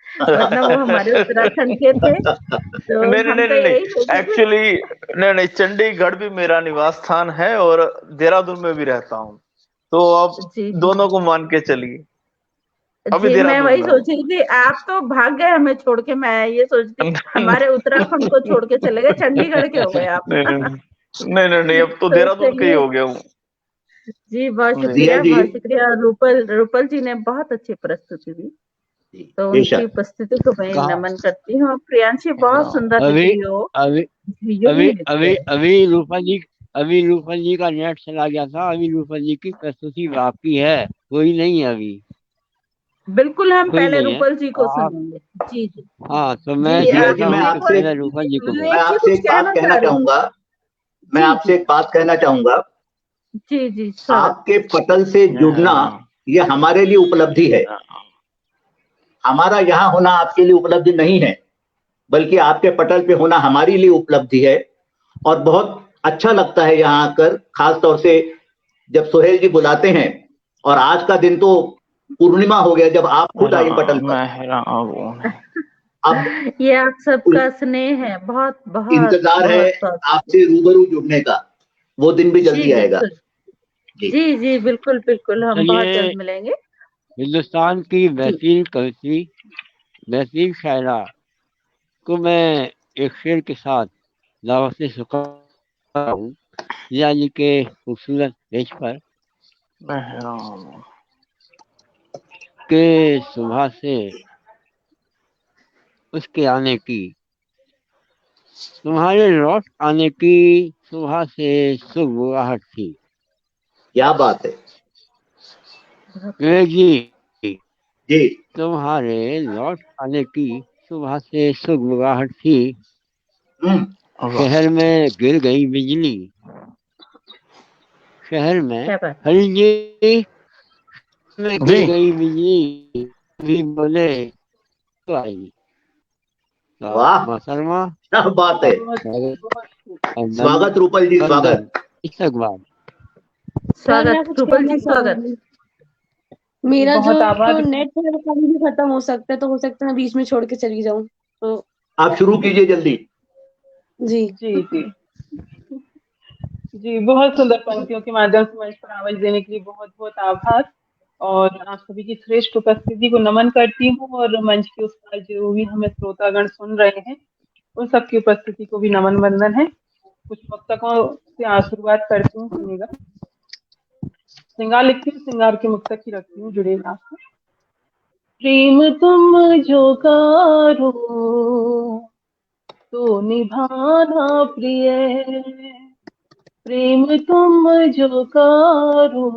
वरना वो हमारे उत्तराखंड के थे, तो नहीं नहीं हम नहीं तो नहीं यही नहीं, सोचे थे। एक्चुअली नहीं नहीं, चंडीगढ़ भी मेरा निवास स्थान है और देहरादून में भी रहता हूँ, तो आप जी, जी। दोनों को मान के चलिए। अभी जी, मैं देहरादून वही में सोच रही थी, आप तो भाग गए हमें छोड़ के, मैं ये सोचती हूँ। हमारे उत्तराखंड को छोड़ के चले गए, चंडीगढ़ के हो गए आप। नहीं नहीं नहीं नहीं नहीं, अब तो तो देहरादून का ही चलिए, हो गया हूँ। जी बहुत जी जिया शुक्रिया, जी। बहुत शुक्रिया। रूपल रूपल जी ने बहुत अच्छी प्रस्तुति दी, जी, तो उनकी बेशक। उपस्थिति को मैं कहा नमन करती हूँ। प्रियांशी बहुत सुंदर लिख अभी रही हो, अभी युवी अभी नृत्य अभी है। अभी रूपा जी का नेट चला गया था। अभी रूपा जी की प्रस्तुति बाकी है, कोई नहीं है अभी, बिल्कुल, हम कोई पहले नहीं है। रूपल जी को आप, सुनेंगे। जी, जी। हाँ, तो मैं जी, जिया जी, चाहता मैं हूँ कि आपसे पहले रूपा जी को मैं विवेक बोले। जी आपसे कुछ एक बात कहना कहना चाह रही थी। चाहूंगा। मैं जी, आपसे जी। एक बात कहना चाहूंगा। जी, जी, स्वागत। आपके पटल से जुड़ना ये हमारे लिए उपलब्धि है। हमारा यहाँ होना आपके लिए उपलब्धि नहीं है, बल्कि आपके पटल पे होना हमारे लिए उपलब्धि है। और बहुत अच्छा लगता है यहाँ आकर, खास तौर से जब सोहेल जी बुलाते हैं। और आज का दिन तो पूर्णिमा हो गया जब आप खुद आई पटल पर। मैं हैरान हूँ। अब ये आप सबका स्नेह है, बहुत बहुत इंतजार है बहुत बहुत शुक्रिया। आपसे रूबरू जुड़ने का, वो दिन भी जी जल्दी आएगा। बिल्कुल। जी। जी, जी, बिल्कुल, बिल्कुल, हम बहुत चलिए, जल्द मिलेंगे। हिंदुस्तान की जी। बेहतरीन कवयित्री, बेहतरीन शायरा को मैं एक शेर के साथ दावत शुक्र हूँ। जिया जी के खूबसूरत पेज पर मैं हैरान हूँ। के सुबह से उसके आने की तुम्हारे लौट आने की सुबह से सुबह थी। क्या बात है विवेक जी, जी। तुम्हारे लौट आने की सुबह से सुबह थी। हम्म, वाह शहर में गिर गई बिजली। शहर में क्या बात। हरी जी में गिर जी गई बिजली। भी बोले तो आएगी। तो वाह, मोहतरमा, क्या बात है। बहुत बहुत खूब। स्वागत रूपल जी, वंदन, स्वागत। इस्तकबाल। सर मैं स्वागत कुछ रूपल कहना जी, स्वागत। चाहूंगी। जी मेरा जो बहुत आभार। नेट है वो कभी भी खत्म हो सकता है, तो हो सकता है मैं बीच में छोड़ के चली जाऊं। तो आप शुरू कीजिए जल्दी। जी जी जी जी, बहुत सुंदर पंक्तियों के माध्यम से मंच पर आवाज देने के लिए बहुत बहुत आभार। और आप सभी की श्रेष्ठ उपस्थिति को नमन करती हूँ, और मंच के उस पार जो भी हमें श्रोतागण सुन रहे हैं उन सबकी उपस्थिति को भी नमन वंदन है। कुछ मुक्तकों से शुरुआत करती हूँ, सुनिएगा। श्रृंगार लिखती हूँ, श्रृंगार के मुक्तक ही रखती हूँ, जुड़ेगा आपको। प्रेम तुम जो करो तो निभाना प्रिय, प्रेम तुम जो करो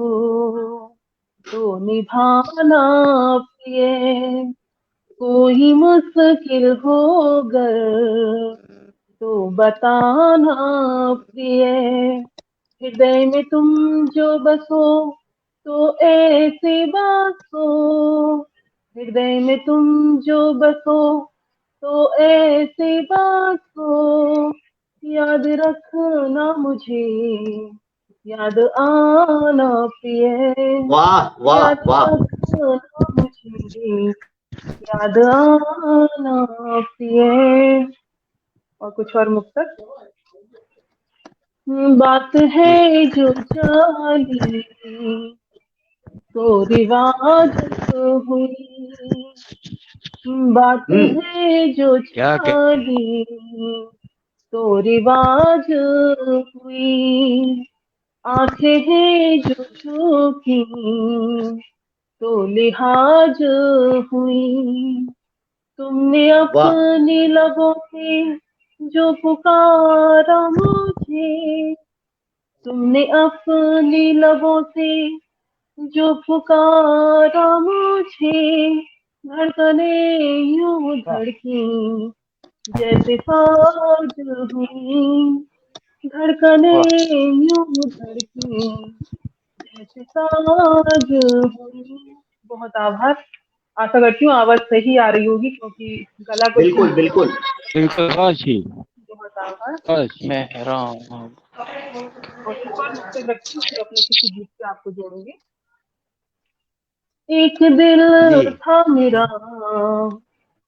तो निभाना प्रिय, कोई मुश्किल हो गए तो बताना प्रिय, हृदय में तुम जो बसो तो ऐसे बसो, हृदय में तुम जो बसो तो ऐसे बसो, याद रखना मुझे, याद आना प्रिय, वाह वाह याद वाह। रखना मुझे, याद आना प्रिय। और कुछ और मुक्तक। बात है जो जानी तो रिवाज हुई, बात हम्म, है जो क्या क्या जानी तो रिवाज हुई, आंखें हैं जो झुकी तो लिहाज हुई, तुमने वाह अपनी लबों से जो पुकारा मुझे, तुमने अपनी लबों से जो पुकारा मुझे, धड़कने यूं धड़की जैसे साज हुई, धड़कने वाह यूं धड़की जैसे साज हुई। बहुत आभार। आशा करती हूँ आवाज सही आ रही होगी, क्योंकि गला कुछ बिल्कुल खिंच गया बिल्कुल। है। बिल्कुल अच्छी बहुत आभार। अच्छी। मैं हैरान हूँ। और एक और मुझसे रखती हूँ, फिर अपने किसी गीत से आपको जोड़ूंगी। एक दिल जी था मेरा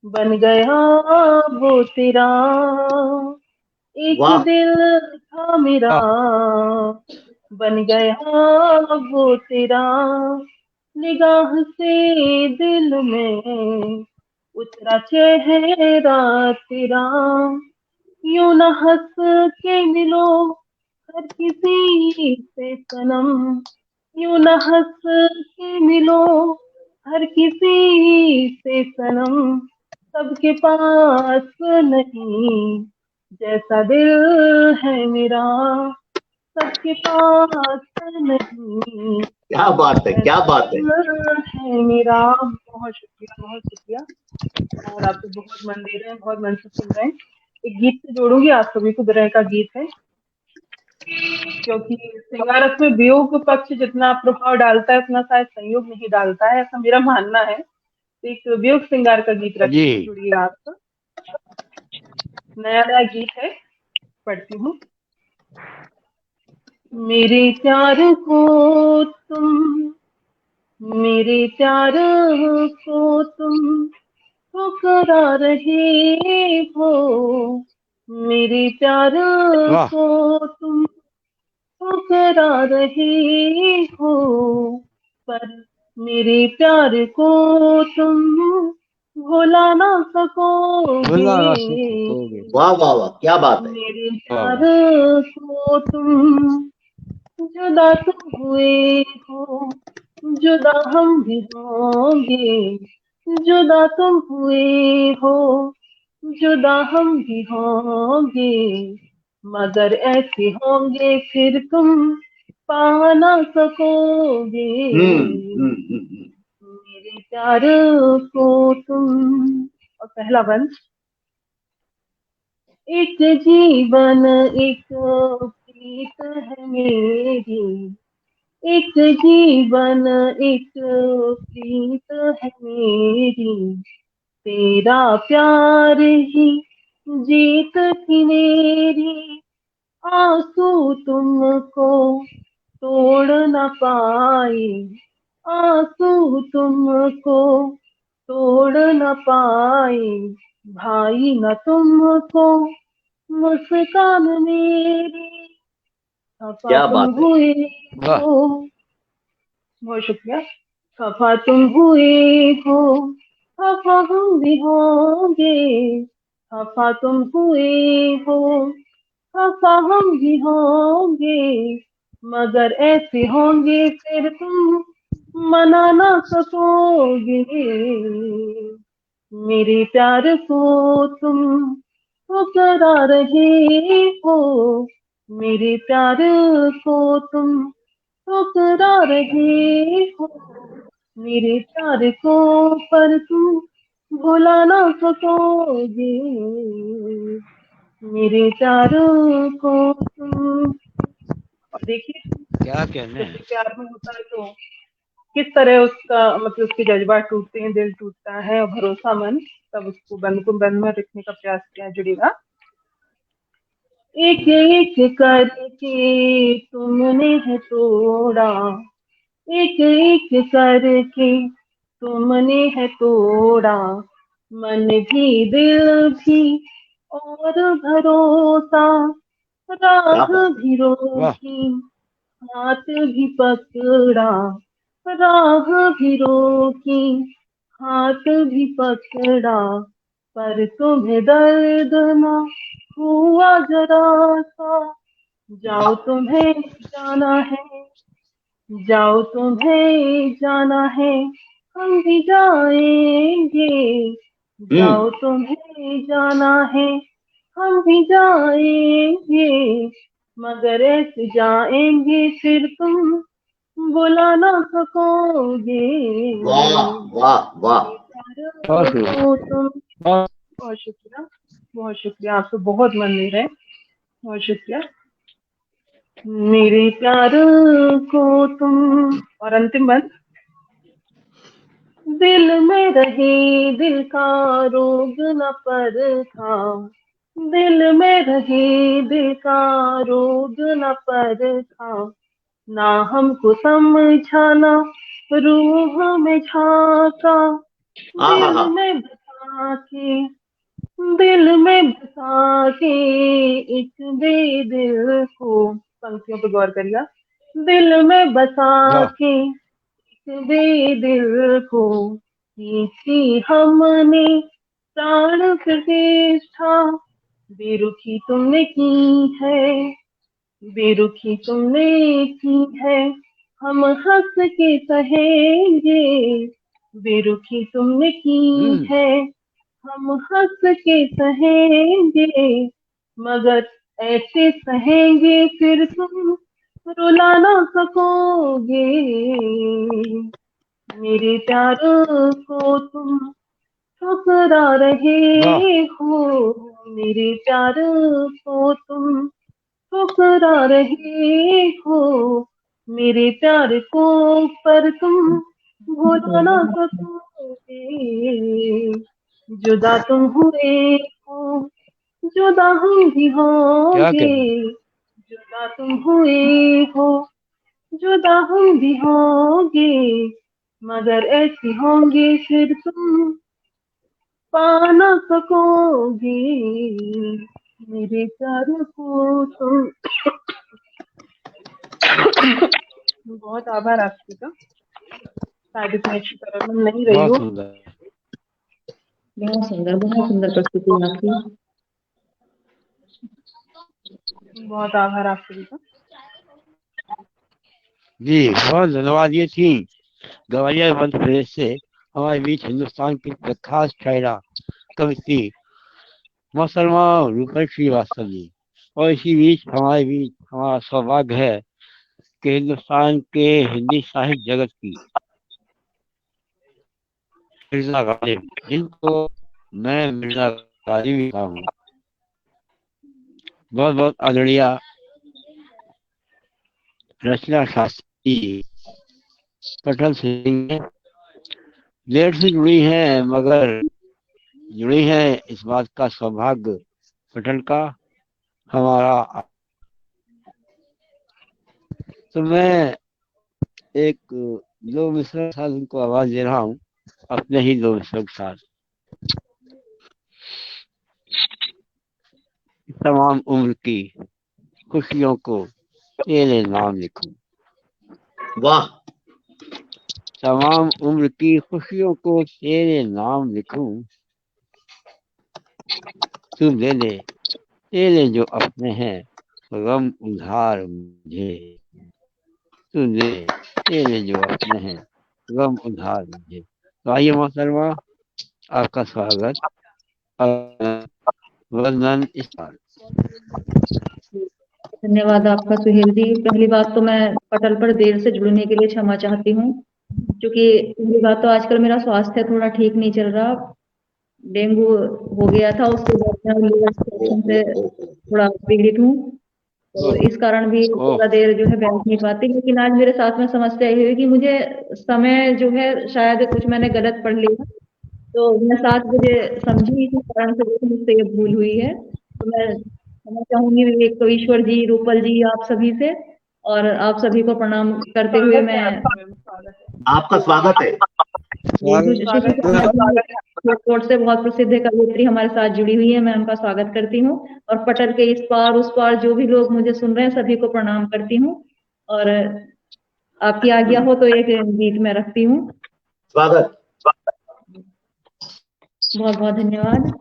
बन गया वो तेरा, एक वाह दिल था मेरा वाह बन गया वो तेरा, निगाह से दिल में उतरा चेहरा तेरा, यूं न हंस के मिलो हर किसी से सनम, यूं न हंस के मिलो हर किसी से सनम, सबके पास नहीं जैसा दिल है मेरा, सबके पास नहीं क्या बात है, क्या जैसा बात है। दिल है मेरा। बहुत शुक्रिया, बहुत शुक्रिया। और आप तो बहुत मन दे रहे हैं, बहुत मन से सुन रहे हैं। एक गीत से जोड़ूंगी, आप सभी को विरह का गीत है, क्योंकि श्रृंगारस में वियोग पक्ष जितना प्रभाव डालता है उतना शायद संयोग नहीं डालता है, ऐसा मेरा मानना है। तो एक वियोग श्रृंगार का गीत जी रखती हूँ, जुड़िए आप। नया नया गीत है, पढ़ती हूँ। मेरे प्यार को तुम, मेरे प्यार को तुम ठुकरा रहे हो, मेरे प्यार वाह को तुम ठुकरा रहे हो, पर मेरे प्यार को तुम भुला ना सकोगे, भुला ना सकोगे। वाह वाह वाह, क्या बात है। मेरे वाह प्यार वाह को तुम जुदा तुम हुए हो, जुदा हम भी होंगे, जुदा तुम हुए हो, जुदा हम भी होंगे मगर ऐसे होंगे फिर तुम पा ना सकोगे मेरे प्यार को तुम। और पहला बंद। एक जीवन एक प्रीत है मेरी, एक जीवन एक प्रीत है मेरी, तेरा प्यार ही जीत थी मेरी, आंसू तुमको तोड़ न पाए, आंसू तुमको तोड़ न पाए, भाई न तुमको मुस्कान मेरी, खफा क्या तुम बात है। हुए वाह हो। बहुत शुक्रिया। खफा तुम हुए हो, खफा हम भी होंगे, खफा तुम हुए हो, खफा हम भी होंगे, मगर ऐसे होंगे फिर तुम मना ना सकोगे मेरे प्यार को तुम ठुकरा रहे हो, मेरे प्यार को तुम ठुकरा रहे हो, मेरे प्यार को पर तुम भुला ना सकोगे मेरे प्यार को तुम। और देखिए क्या कहना जब है। भी प्यार में होता है तो किस तरह उसका मतलब उसके जज्बात टूटते हैं, दिल टूटता है और भरोसा मन तब उसको बंद में रखने का प्रयास किया जुड़ेगा। एक एक करके तुमने है तोड़ा, एक एक करके तुमने है तोड़ा, मन भी दिल भी और भरोसा, क्या राह बात भी वाह रोकी हाथ भी पकड़ा, राह भी रोकी हाथ भी पकड़ा, पर तुम्हें दर्द ना हुआ जरा सा, जाओ तुम्हें जाना है, जाओ तुम्हें जाना है, हम भी जाएंगे, जाओ तुम्हें जाना है, हम भी जाएंगे, मगर ऐसे जाएंगे फिर तुम बुला ना सकोगे वाह वाह वाह। मेरे प्यार बहुत शुक्रिया। को तुम। बहुत बहुत शुक्रिया, बहुत शुक्रिया, आपसे बहुत मंजूर है, बहुत शुक्रिया। मेरे प्यार को तुम। और अंतिम बंद। दिल में रहे दिल का रोग न पर था, दिल में रहे दिल का रोग न पर था, ना हमको समझाना रूह में झांका, हाँ हाँ दिल हाँ। में बसा के, दिल में बसा के एक बेदिल को। पंक्तियों पे गौर करिएगा। दिल में बसा वाह के एक बेदिल को, खींची हमने प्राण प्रतिष्ठा, बेरुखी तुमने की है, बेरुखी तुमने की है, हम हंस के सहेंगे, बेरुखी तुमने की है, हम हंस के सहेंगे, मगर ऐसे सहेंगे फिर तुम रुला ना सकोगे मेरे प्यार को तुम ठुकरा वाह रहे हो, मेरे प्यार को तुम ठुकरा रहे हो, मेरे प्यार को पर तुम भुला ना सकोगे जुदा तुम हुए हो, जुदा हम भी क्या होंगे, कहना। जुदा तुम हुए हो, जुदा हम भी होंगे, मगर ऐसे होंगे फिर तुम पा ना सकोगे मेरे प्यार को तुम। बहुत आभार आपकी का, शायद इतनी अच्छी तरह मैं नहीं रही बहुत हूँ। सुंदर। बहुत सुंदर प्रस्तुति आपकी। बहुत आभार आप सभी का। जी बहुत धन्यवाद। ये थी गवालियर मध्य प्रदेश से हमारे बीच हिंदुस्तान की प्रख्यात शायरा कवि मोहतरमा रूपल श्रीवास्तव जी, और इसी बीच हमारे बीच हमारा सौभाग्य है कि हिंदुस्तान के हिंदी साहित्य जगत की मिर्जा गालिब, जिनको मैं मिर्जा गालिब भी कहा हूँ, बहुत बहुत आदरणीय रचना शास्त्री पटल सिंह लेट से जुड़ी है, मगर जुड़ी है इस बात का सौभाग्य पटल का हमारा। तो मैं एक दो मिसरों के साथ उनको आवाज दे रहा हूँ, अपने ही दो मिसरों के साथ। तमाम उम्र की खुशियों को तेरे नाम लिखूं, वाह, तमाम उम्र की खुशियों को तेरे नाम लिखूं, तू दे दे तेरे जो अपने हैं गम उधार मुझे, तू दे तेरे जो अपने हैं गम उधार मुझे। तो आइए मोहतरमा, आपका स्वागत, वंदन स्टार। धन्यवाद आपका सुहेल जी। पहली बात तो मैं पटल पर देर से जुड़ने के लिए क्षमा चाहती हूँ, क्योंकि पहली बात तो आजकल मेरा स्वास्थ्य थोड़ा ठीक नहीं चल रहा। डेंगू हो गया था, उसके बाद मैं लीवर इन्फेक्शन से थोड़ा पीड़ित हूँ, तो इस कारण भी थोड़ा देर जो है बैठ नहीं पाती। लेकिन आज मेरे साथ में समस्या ये हुई कि मुझे समय जो है शायद कुछ मैंने गलत पढ़ लिया, तो मैं 7 बजे समझी, इसी कारण से जो मुझसे ये भूल हुई है। तो मैं क्षमा चाहूंगी एक तो ईश्वर जी, रूपल जी, आप सभी से, और आप सभी को प्रणाम करते हुए मैं आपका स्वागत है। एयरपोर्ट से बहुत प्रसिद्ध कवयित्री हमारे साथ जुड़ी हुई है, मैं उनका स्वागत करती हूँ। और पटल के इस पार उस पार जो भी लोग मुझे सुन रहे हैं सभी को प्रणाम करती हूँ, और आपकी आज्ञा हो तो एक गीत में रखती हूँ। स्वागत। बहुत बहुत धन्यवाद।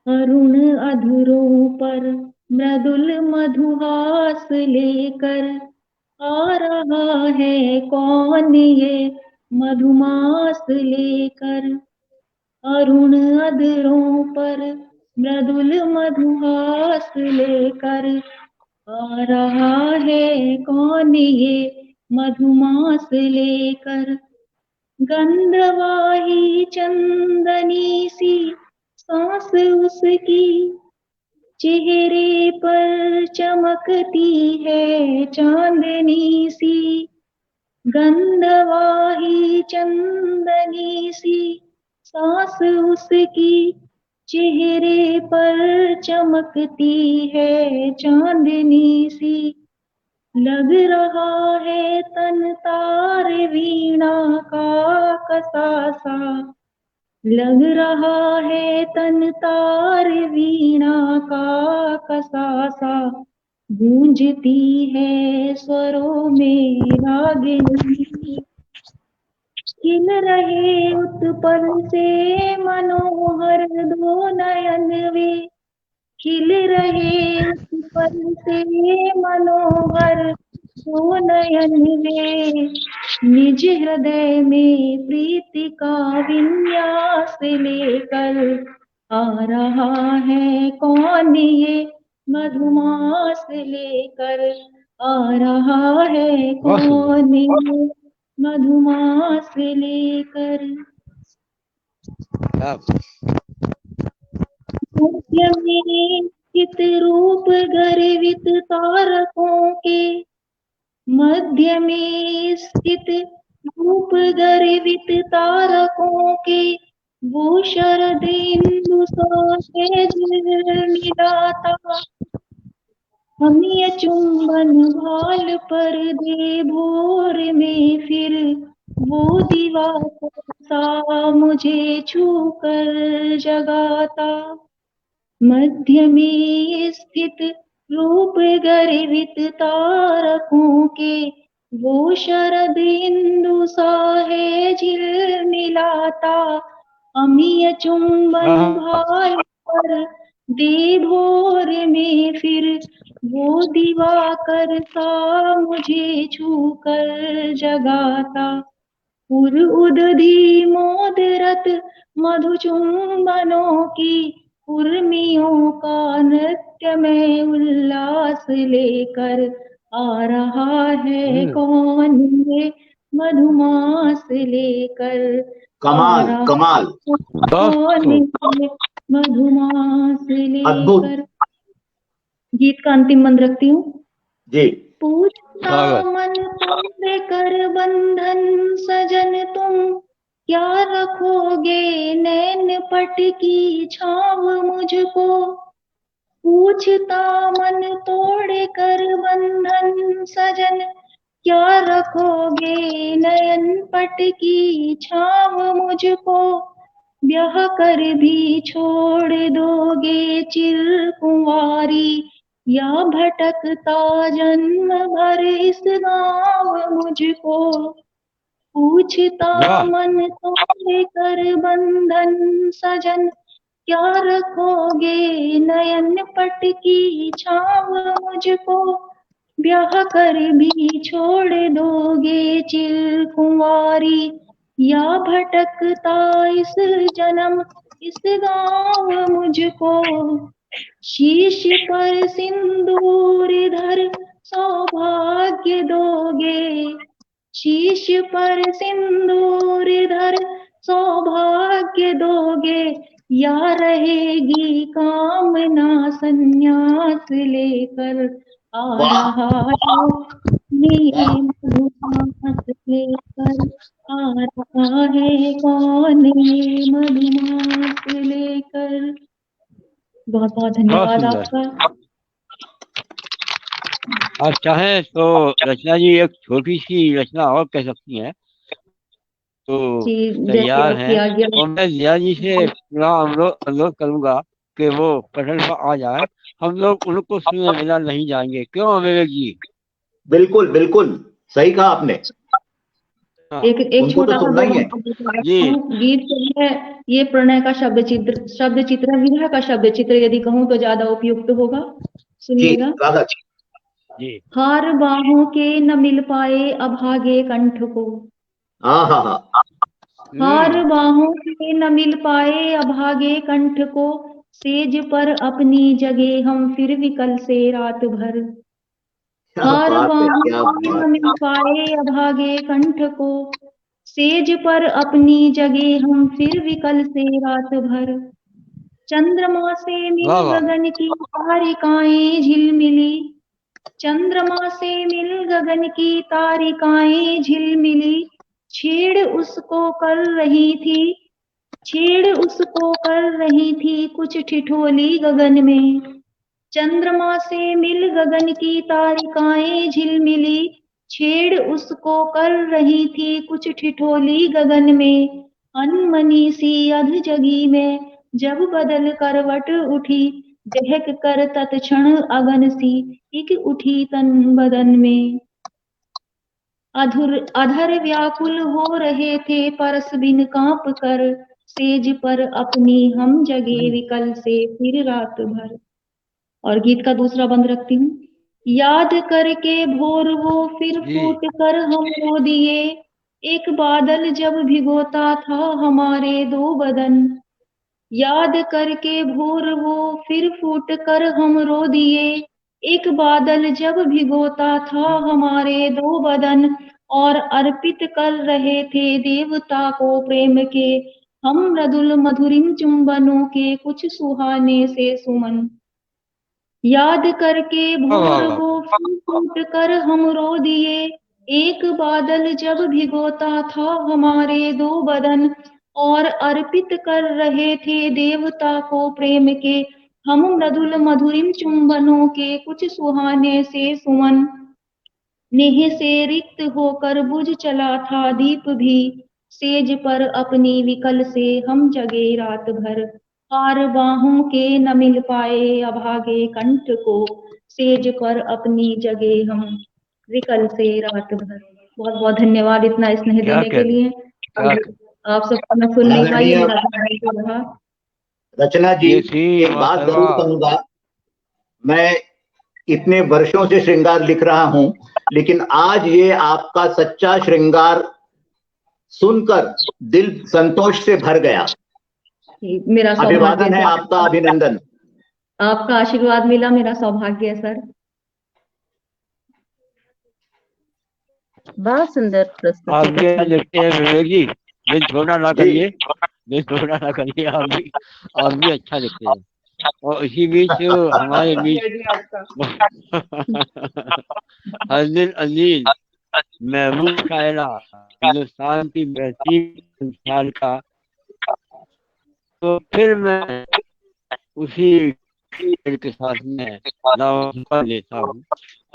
अरुण अधरों पर मृदुल मधुहास लेकर आ रहा है कौन ये मधुमास लेकर। अरुण अधरों पर मृदुल मधुहास लेकर आ रहा है कौन ये मधुमास लेकर। गंधवाही चंदनी सी सांस उसकी चेहरे पर चमकती है चांदनी सी। गंधवाही चंदनी सी सांस उसकी चेहरे पर चमकती है चांदनी सी। लग रहा है तन तार वीणा का कसा सा। लग रहा है तन तार वीणा का कसा सा। गूंजती है स्वरों में रागिनी। खिल रहे उत्पल से मनोहर दो नयन वे। खिल रहे उत्पल से मनोहर दो नयन वे। निज हृदय में प्रीति का विन्यास लेकर आ रहा है कौन ये मधुमास लेकर। आ रहा है कौन ये मधुमास लेकर। मध्य में स्थित रूप गर्वित तारकों के। मध्य में स्थित रूप गर्वित तारकों के। वो शरद इंदु सौतेज मिलाता। हमें चुंबन भाल पर दे भोर में फिर। वो दीवार सा मुझे छू कर जगाता। मध्य में स्थित रूप गर्वित तारकों के। वो शरद इंदु सा है झिलमिलाता। अमीय चुंबन भाल पर दे भोर में फिर। वो दिवाकर सा मुझे छू कर जगाता। उर उदधी मोदरत मधुचुंबनों की उर्मियों का नृत्य में उल्लास लेकर आ रहा है कौन ये मधुमास लेकर आ कमाल रहा कमाल, कौन ये मधुमास अद्भुत लेकर। गीत का अंतिम मंद रखती हूँ। जी। पूछता स्वागत। मन तोड़े कर बंधन सजन तुम क्या रखोगे नैन पट की छाव मुझको। पूछता मन तोड़े कर बंधन सजन क्या रखोगे नयन पट की छाव मुझको। ब्याह कर भी छोड़ दोगे चिर कुंवारी या भटकता जन्म भर इस गाँव मुझको। पूछता वाह मन तोड़े कर बंधन सजन क्या रखोगे नयन पट की छाव मुझको। ब्याह कर भी छोड़ दोगे चिर कुंवारी या भटकता इस जन्म इस गाँव मुझको। शीश पर सिंदूर धर सौभाग्य दोगे शीश पर सिंदूर धर सौभाग्य दोगे या रहेगी कामना संन्यास लेकर आ वाह रहा है ये मधुमास लेकर आ रहा है कौन ये मधुमास लेकर। बहुत बहुत बहुत धन्यवाद सुंदर। आपका। आप चाहें तो रचना जी एक छोटी सी रचना और कह सकती हैं तो जी जैसे तैयार आपकी हैं। आज्ञा। और मैं जिया जी से पूरा अनुरोध करूंगा कि वो पटल पर आ जाए। हम लोग उनको सुनने बिना नहीं जाएंगे, क्यों विवेक जी? बिल्कुल बिल्कुल सही कहा आपने, हाँ एक उनको तो छोटा सा सुनना ही है। जी गीत जो है ये प्रणय का शब्द चित्र विरह का शब्द चित्र यदि कहूँ तो ज्यादा उपयुक्त होगा। जी सुनिएगा। राधा जी। हार बाहों के न मिल पाए अभागे कंठ को। हाँ हाँ हाँ, हार बाहों के न मिल पाए अभागे कंठ को। सेज पर अपनी जगह हम फिर विकल से रात भर। क्या हार बात है, बाहों क्या के बात न मिल पाए अभागे कंठ को। सेज पर अपनी जगह हम फिर विकल से रात भर। चंद्रमा से मिल वाह वाह गगन की तारिकाएं झिलमिली। चंद्रमा से मिल गगन की तारिकाएं झिलमिली। छेड़ उसको कर रही थी छेड़ उसको कर रही थी कुछ ठिठोली गगन में। चंद्रमा से मिल गगन की तारिकाएं झिलमिली। छेड़ उसको कर रही थी कुछ ठिठोली गगन में। अनमनी सी अध जगी में जब बदल करवट उठी। दहक कर तत्क्षण अगन सी एक उठी तन बदन में। अधर व्याकुल हो रहे थे परस बिन कांप कर। सेज पर अपनी हम जगे विकल से फिर रात भर। और गीत का दूसरा बंद रखती हूँ। याद करके भोर वो फिर जी फूट कर हम रो दिए। एक बादल जब भिगोता था हमारे दो बदन। याद करके भोर वो फिर फूट कर हम रो दिए। एक बादल जब भिगोता था हमारे दो बदन। और अर्पित कर रहे थे देवता को प्रेम के हम मृदुल मधुरिम चुंबनों के कुछ सुहाने से सुमन। याद करके वाह वाह भोर वाह वो फिर फूट कर हम रो दिए। एक बादल जब भिगोता था हमारे दो बदन। और अर्पित कर रहे थे देवता को प्रेम के हम मृदुल मधुरिम चुंबनों के कुछ सुहाने से सुमन। नेह से रिक्त होकर बुझ चला था दीप भी। सेज पर अपनी विकल से हम जगे रात भर। हार बाहों के न मिल पाए अभागे कंठ को। सेज पर अपनी जगह हम विकल से रात भर। बहुत बहुत धन्यवाद इतना स्नेह क्या देने के कहते लिए। क्या आप सबका मैं सुन नहीं पाई, आदरणीय मेरा भाई को रहा। रचना जी, ये थी एक बात जरूर मातरवा। कहूंगा, मैं इतने वर्षों से श्रृंगार लिख रहा हूं, लेकिन आज ये आपका सच्चा श्रृंगार सुनकर दिल संतोष से भर गया। मेरा सौभाग्य अभिवादन है है, आपका, अभिनंदन। आपका आशीर्वाद मिला, मेरा सौभाग्य है सर। बहुत सुंदर प्रस्तुति आगे रही। देखते हैं विवेक जी, दिल छोटा ना जी करिए, दिल छोटा ना करिए, आप भी अच्छा लिखते हैं। और इसी बीच हमारे बीच शुक्रिया जी आपका। हरदिल अजीज महबूब शायरा, हिंदुस्तान की बेहतरीन संसार का, तो फिर मैं उसी शेर के साथ में लावा लेता हूँ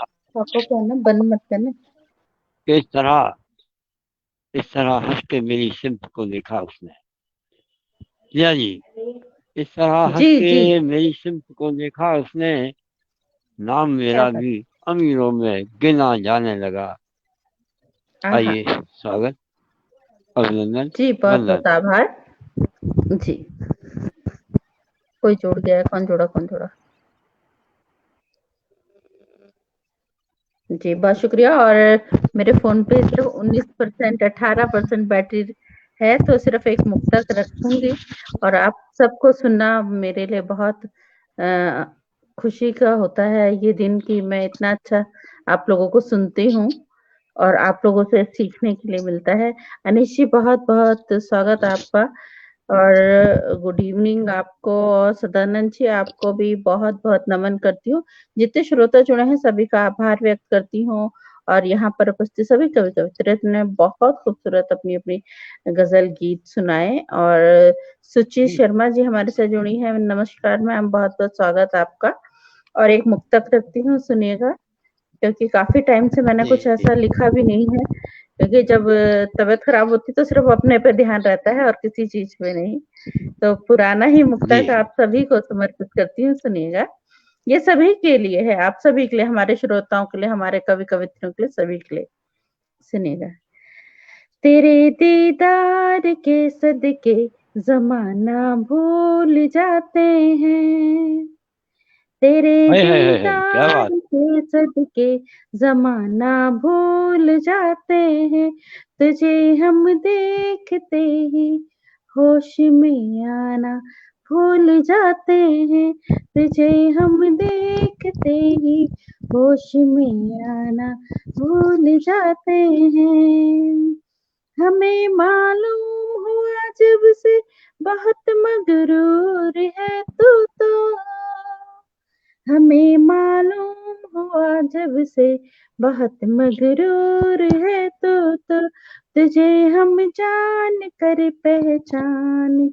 आपको कहना बंद मत करना। कि इस तरह हंस के मेरी सिमत को देखा उसने। जिया जी, इस तरह हंस जी जी। के मेरी सिमत को देखा उसने, नाम क्या मेरा बात। भी अमीरों में गिना जाने लगा। आहा। आइए, स्वागत, अभिनंदन, जी बहुत वंदन। बहुत आभार जी। कोई जुड़ गया, कौन जुड़ा? जी बहुत शुक्रिया। और मेरे फोन पे सिर्फ 19% 18% बैटरी है, तो सिर्फ एक मुक्तक रखूंगी। और आप सबको सुनना मेरे लिए बहुत खुशी का होता है ये दिन कि मैं इतना अच्छा आप लोगों को सुनती हूँ और आप लोगों से सीखने के लिए मिलता है। अनिश जी बहुत बहुत स्वागत आपका, और गुड इवनिंग आपको, और सदानंद जी आपको भी बहुत बहुत नमन करती हूँ। जितने श्रोता जुड़े हैं सभी का आभार व्यक्त करती हूँ। और यहाँ पर उपस्थित सभी कवि कवित्रियों ने बहुत खूबसूरत अपनी अपनी गजल गीत सुनाए। और सुचि शर्मा जी हमारे साथ जुड़ी हैं, नमस्कार मैम, बहुत बहुत स्वागत आपका। और एक मुक्तक रखती हूँ, सुनिएगा, क्योंकि काफी टाइम से मैंने कुछ ऐसा लिखा भी नहीं है, क्योंकि जब तबीयत खराब होती तो सिर्फ अपने पे ध्यान रहता है और किसी चीज पे नहीं। तो पुराना ही मुक्तक आप सभी को समर्पित करती हूँ, सुनिएगा। ये सभी के लिए है, आप सभी के लिए, हमारे श्रोताओं के लिए, हमारे कवि कवित्रियों के लिए, सभी के लिए। सुनिएगा। तेरे दीदार के सदके जमाना भूल जाते हैं, तेरे क्या दीदार बात। के सदके जमाना भूल जाते हैं, तुझे हम देखते ही होश में आना भूल जाते हैं, तुझे हम देखते ही होश में आना भूल जाते हैं। हमें मालूम हुआ जब से बहुत मगरूर है तू तो, हमें मालूम हुआ जब से बहुत मगरूर है तो तुझे हम जान कर पहचान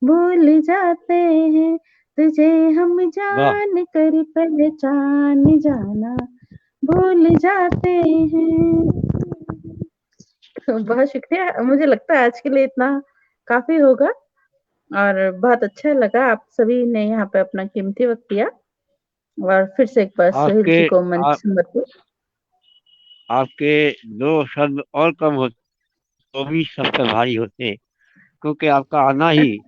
भूल जाते हैं, तुझे हम जान कर पहचान जाना भूल जाते हैं। बहुत शुक्रिया, मुझे लगता है आज के लिए इतना काफी होगा। और बहुत अच्छा लगा, आप सभी ने यहाँ पे अपना कीमती वक्त दिया। और फिर से एक बार सुहेल जी को मंच समर्पित। आपके दो शब्द और कम होते तो भी सबसे भारी होते, क्योंकि आपका आना ही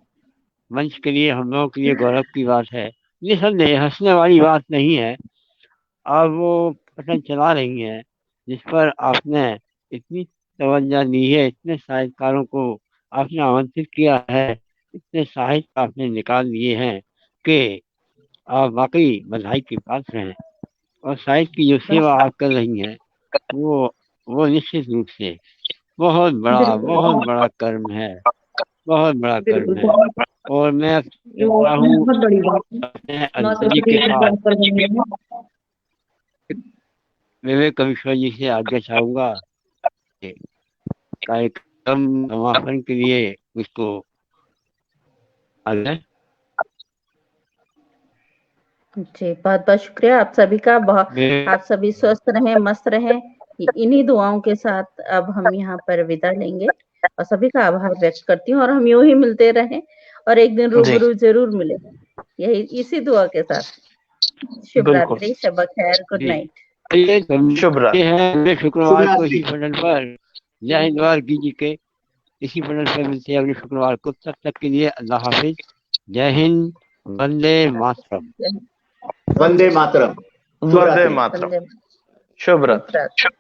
मंच के लिए हम लोगों के लिए गौरव की बात है। निसंदेह हंसने वाली बात नहीं है। आप वो पतन चला रही हैं जिस पर आपने इतनी तवज्जो दी है, इतने साहित्यकारों को आपने आमंत्रित किया है, इतने साहित्य आपने निकाल दिए हैं कि आप वाकई बधाई के पात्र हैं। और साहित्य की जो सेवा आप कर रही हैं वो निश्चित रूप से बहुत बड़ा कर्म है, बहुत बड़ा कर्म है। और मैं बहुत बड़ी बात है। अपने अंजलि के साथ विवेक कविश्वर जी से आज्ञा चाहूंगा कि कार्यक्रम समापन के लिए उसको आगे। जी बहुत बहुत शुक्रिया आप सभी का। बहुत आप सभी स्वस्थ रहें, मस्त रहें, इन्हीं दुआओं के साथ अब हम यहाँ पर विदा लेंगे। और सभी का आभार व्यक्त करती हूँ, और हम यूं ही मिलते रहें और एक दिन रूबरू जरूर मिले, यही इसी दुआ के साथ। शुभ रात्रि, शब खैर, गुड नाइट। शुभ रात्रि। शुक्रवार को इसी पटल पर जय हिंद की जी के इसी पटल पर मिलते हैं अगले शुक्रवार को। तब तक के लिए अल्लाह हाफिज, जय हिंद, वंदे मातरम। वंदे मातरम। वंदे मातरम। शुभ रात्रि।